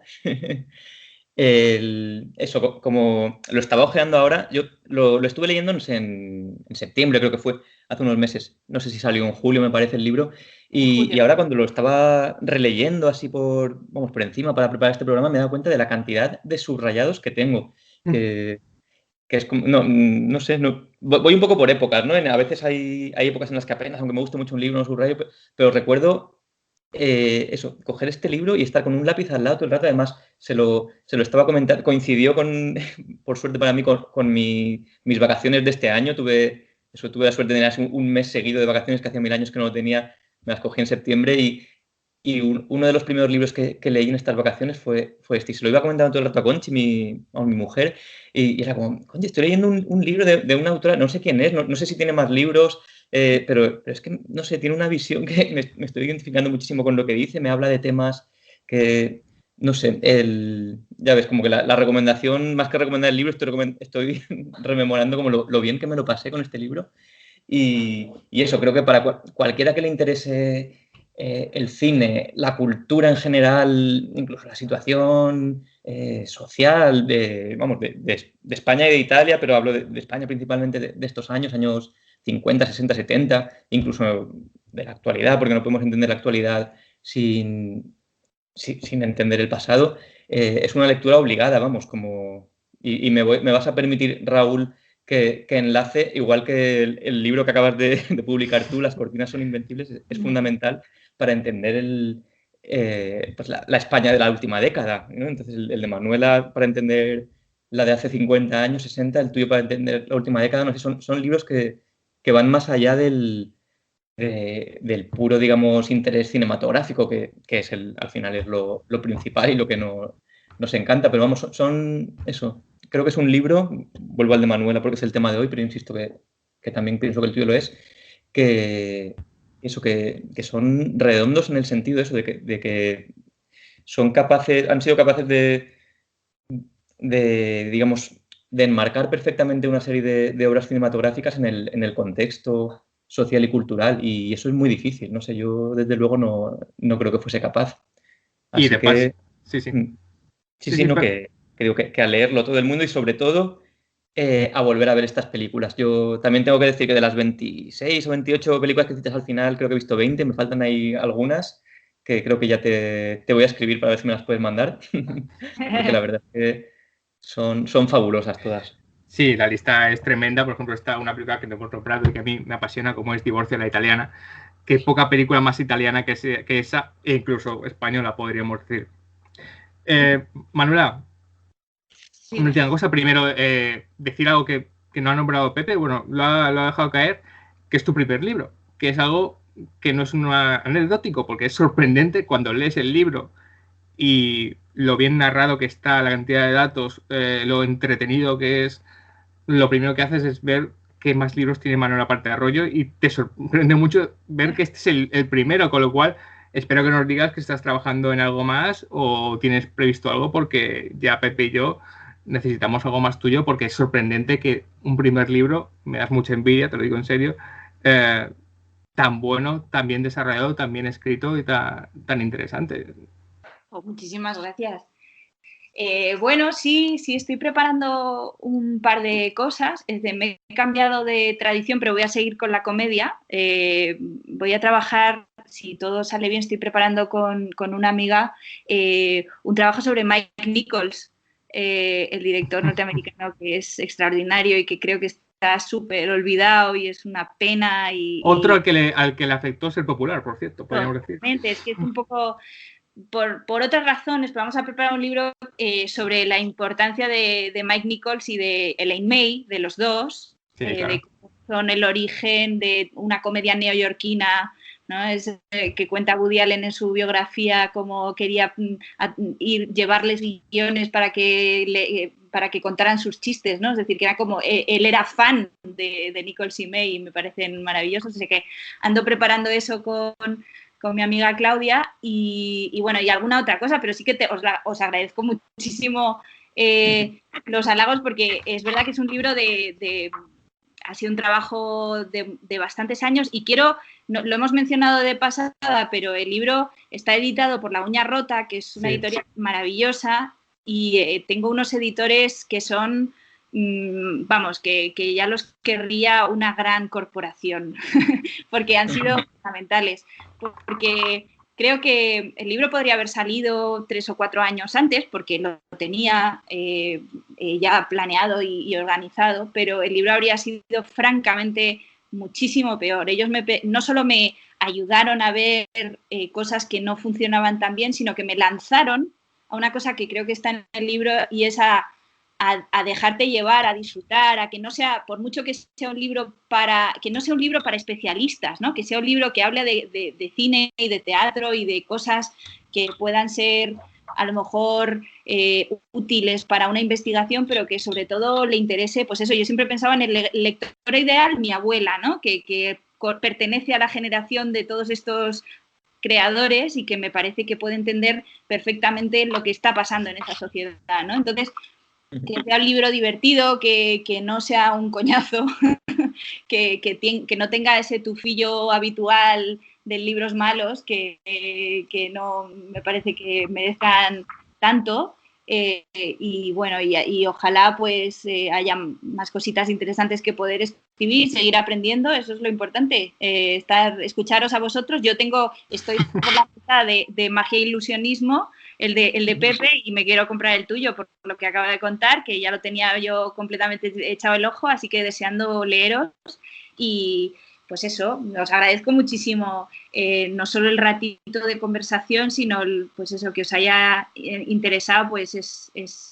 Eso, como lo estaba ojeando ahora, yo lo estuve leyendo en septiembre, creo que fue, hace unos meses. No sé si salió en julio, me parece, el libro. Y ahora cuando lo estaba releyendo así por encima para preparar este programa, me he dado cuenta de la cantidad de subrayados que tengo. Que es como, no sé, voy un poco por épocas, ¿no? A veces hay épocas en las que apenas, aunque me guste mucho un libro, no subrayo, pero recuerdo eso, coger este libro y estar con un lápiz al lado todo el rato. Además, se lo estaba comentando, coincidió por suerte para mí, con mis vacaciones de este año. Tuve la suerte de tener un mes seguido de vacaciones, que hacía 1000 años que no lo tenía, me las cogí en septiembre y uno de los primeros libros que leí en estas vacaciones fue este. Y se lo iba comentando todo el rato a Conchi, mi mujer, y era como, Conchi, estoy leyendo un libro de una autora, no sé quién es, no sé si tiene más libros, pero es que, no sé, tiene una visión que me estoy identificando muchísimo con lo que dice, me habla de temas que, no sé, ya ves, como que la recomendación, más que recomendar el libro, estoy rememorando como lo bien que me lo pasé con este libro. Y eso, creo que para cualquiera que le interese el cine, la cultura en general, incluso la situación social de España y de Italia, pero hablo de España principalmente de estos años 50, 60, 70, incluso de la actualidad, porque no podemos entender la actualidad sin entender el pasado, es una lectura obligada, vamos, y me vas a permitir, Raúl, que enlace, igual que el libro que acabas de publicar tú, Las cortinas son invencibles, es fundamental para entender pues la España de la última década, ¿no? Entonces, el de Manuela para entender la de hace 50 años, 60, el tuyo para entender la última década, no sé, son libros que van más allá del puro, digamos, interés cinematográfico, que es al final es lo principal y lo que nos encanta. Pero vamos, son eso. Creo que es un libro, vuelvo al de Manuela porque es el tema de hoy, pero insisto que también pienso que el tuyo lo es, que son redondos en el sentido de eso, de que han sido capaces digamos, de enmarcar perfectamente una serie de obras cinematográficas en el contexto social y cultural, y eso es muy difícil, no sé, yo desde luego no creo que fuese capaz. Así Y de paso, sí, que creo que a leerlo todo el mundo y sobre todo a volver a ver estas películas. Yo también tengo que decir que de las 26 o 28 películas que citas al final, creo que he visto 20, me faltan ahí algunas que creo que ya te voy a escribir para ver si me las puedes mandar, porque la verdad es que son fabulosas todas. Sí, la lista es tremenda. Por ejemplo, está una película que te hemos nombrado y que a mí me apasiona, como es Divorcio a la italiana. Qué poca película más italiana que esa, e incluso española, podríamos decir. Manuela, Sí. una última cosa. Primero, decir algo que no ha nombrado Pepe, bueno, lo ha dejado caer, que es tu primer libro, que es algo que no es anecdótico, porque es sorprendente cuando lees el libro y lo bien narrado que está, la cantidad de datos, lo entretenido que es. Lo primero que haces es ver qué más libros tiene Manuel aparte de Arroyo y te sorprende mucho ver que este es el primero, con lo cual espero que nos digas que estás trabajando en algo más o tienes previsto algo, porque ya Pepe y yo necesitamos algo más tuyo, porque es sorprendente que un primer libro, me das mucha envidia, te lo digo en serio, tan bueno, tan bien desarrollado, tan bien escrito y tan interesante. Oh, muchísimas gracias. Bueno, sí, estoy preparando un par de cosas. Me he cambiado de tradición, pero voy a seguir con la comedia. Voy a trabajar, si todo sale bien, estoy preparando con una amiga un trabajo sobre Mike Nichols, el director norteamericano que es extraordinario y que creo que está súper olvidado y es una pena. Otro al que le afectó ser popular, por cierto, podríamos decir. Es que es un poco... Por otras razones, vamos a preparar un libro sobre la importancia de Mike Nichols y de Elaine May, de los dos, sí, claro. de cómo son el origen de una comedia neoyorquina, ¿no? Es que cuenta Woody Allen en su biografía cómo quería llevarles guiones para que contaran sus chistes, ¿no? Es decir, que era como él era fan de Nichols y May y me parecen maravillosos, así que ando preparando eso con mi amiga Claudia y bueno, y alguna otra cosa, pero sí que os agradezco muchísimo los halagos, porque es verdad que es un libro ha sido un trabajo de bastantes años y lo hemos mencionado de pasada, pero el libro está editado por La Uña Rota, que es una editorial maravillosa, y tengo unos editores que son, vamos, que ya los querría una gran corporación, porque han sido fundamentales. Porque creo que el libro podría haber salido 3 o 4 años antes, porque lo tenía ya planeado y organizado, pero el libro habría sido francamente muchísimo peor. Ellos no solo me ayudaron a ver cosas que no funcionaban tan bien, sino que me lanzaron a una cosa que creo que está en el libro, y es a dejarte llevar, a disfrutar, a que no sea, por mucho que sea un libro que no sea un libro para especialistas, ¿no? Que sea un libro que hable de cine y de teatro y de cosas que puedan ser a lo mejor útiles para una investigación, pero que sobre todo le interese, pues eso, yo siempre pensaba en el lector ideal, mi abuela, ¿no? Que pertenece a la generación de todos estos creadores y que me parece que puede entender perfectamente lo que está pasando en esa sociedad, ¿no? Entonces, que sea un libro divertido, que no sea un coñazo, que no tenga ese tufillo habitual de libros malos que no me parece que merezcan tanto. Y bueno, y ojalá pues haya más cositas interesantes que poder escribir, seguir aprendiendo, eso es lo importante, escucharos a vosotros. Estoy por la mitad de Magia e Ilusionismo, el de Pepe, y me quiero comprar el tuyo por lo que acaba de contar, que ya lo tenía yo completamente echado el ojo, así que deseando leeros. Y pues eso, os agradezco muchísimo no solo el ratito de conversación, sino pues eso, que os haya interesado, pues es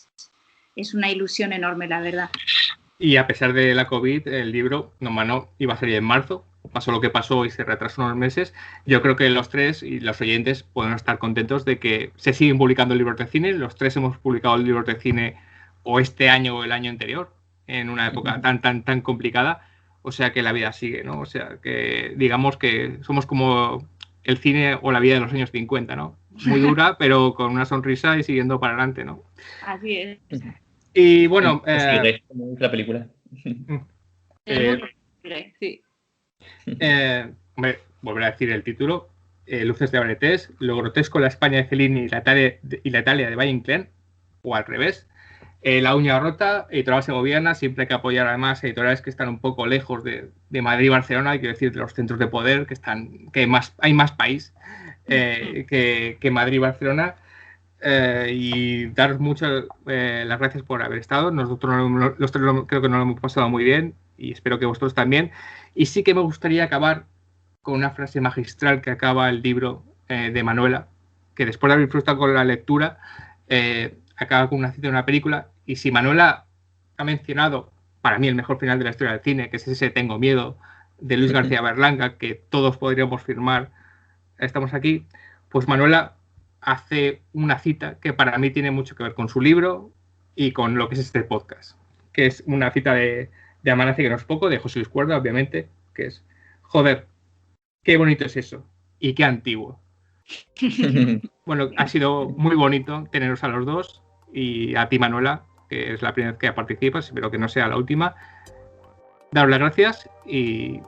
una ilusión enorme, la verdad. Y a pesar de la COVID, el libro no iba a salir en marzo, pasó lo que pasó y se retrasó unos meses. Yo creo que los tres y los oyentes pueden estar contentos de que se siguen publicando libros de cine. Los tres hemos publicado libros de cine o este año o el año anterior, en una época tan complicada. O sea que la vida sigue, ¿no? O sea que digamos que somos como el cine o la vida de los años 50, ¿no? Muy dura, pero con una sonrisa y siguiendo para adelante, ¿no? Así es. Y bueno... como la película. Sí. Hombre, volver a decir el título. Luces de Aretés, lo grotesco, la España de Fellini y la Italia de Valle Inclán, o al revés. La uña rota, editorial segoviana, siempre hay que apoyar además editoriales que están un poco lejos de Madrid y Barcelona, quiero decir, de los centros de poder, que hay más país que Madrid y Barcelona. Y daros muchas las gracias por haber estado. Nosotros los tres creo que nos lo hemos pasado muy bien y espero que vosotros también. Y sí que me gustaría acabar con una frase magistral que acaba el libro de Manuela, que después de haber disfrutado con la lectura, acaba con una cita de una película. Y si Manuela ha mencionado, para mí, el mejor final de la historia del cine, que es ese Tengo miedo, de Luis García Berlanga, que todos podríamos firmar, estamos aquí, pues Manuela hace una cita que para mí tiene mucho que ver con su libro y con lo que es este podcast, que es una cita de Amanece que no es poco, de José Luis Cuerda, obviamente, que es: joder, qué bonito es eso y qué antiguo. Bueno, ha sido muy bonito teneros a los dos y a ti, Manuela, que es la primera vez que participas, espero que no sea la última. Daros las gracias y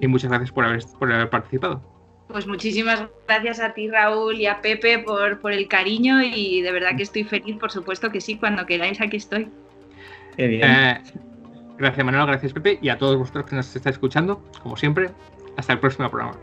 muchas gracias por haber participado. Pues muchísimas gracias a ti, Raúl, y a Pepe por el cariño, y de verdad que estoy feliz, por supuesto que sí, cuando queráis aquí estoy. Qué bien. Gracias, Manuel, gracias, Pepe, y a todos vosotros que nos estáis escuchando, como siempre, hasta el próximo programa.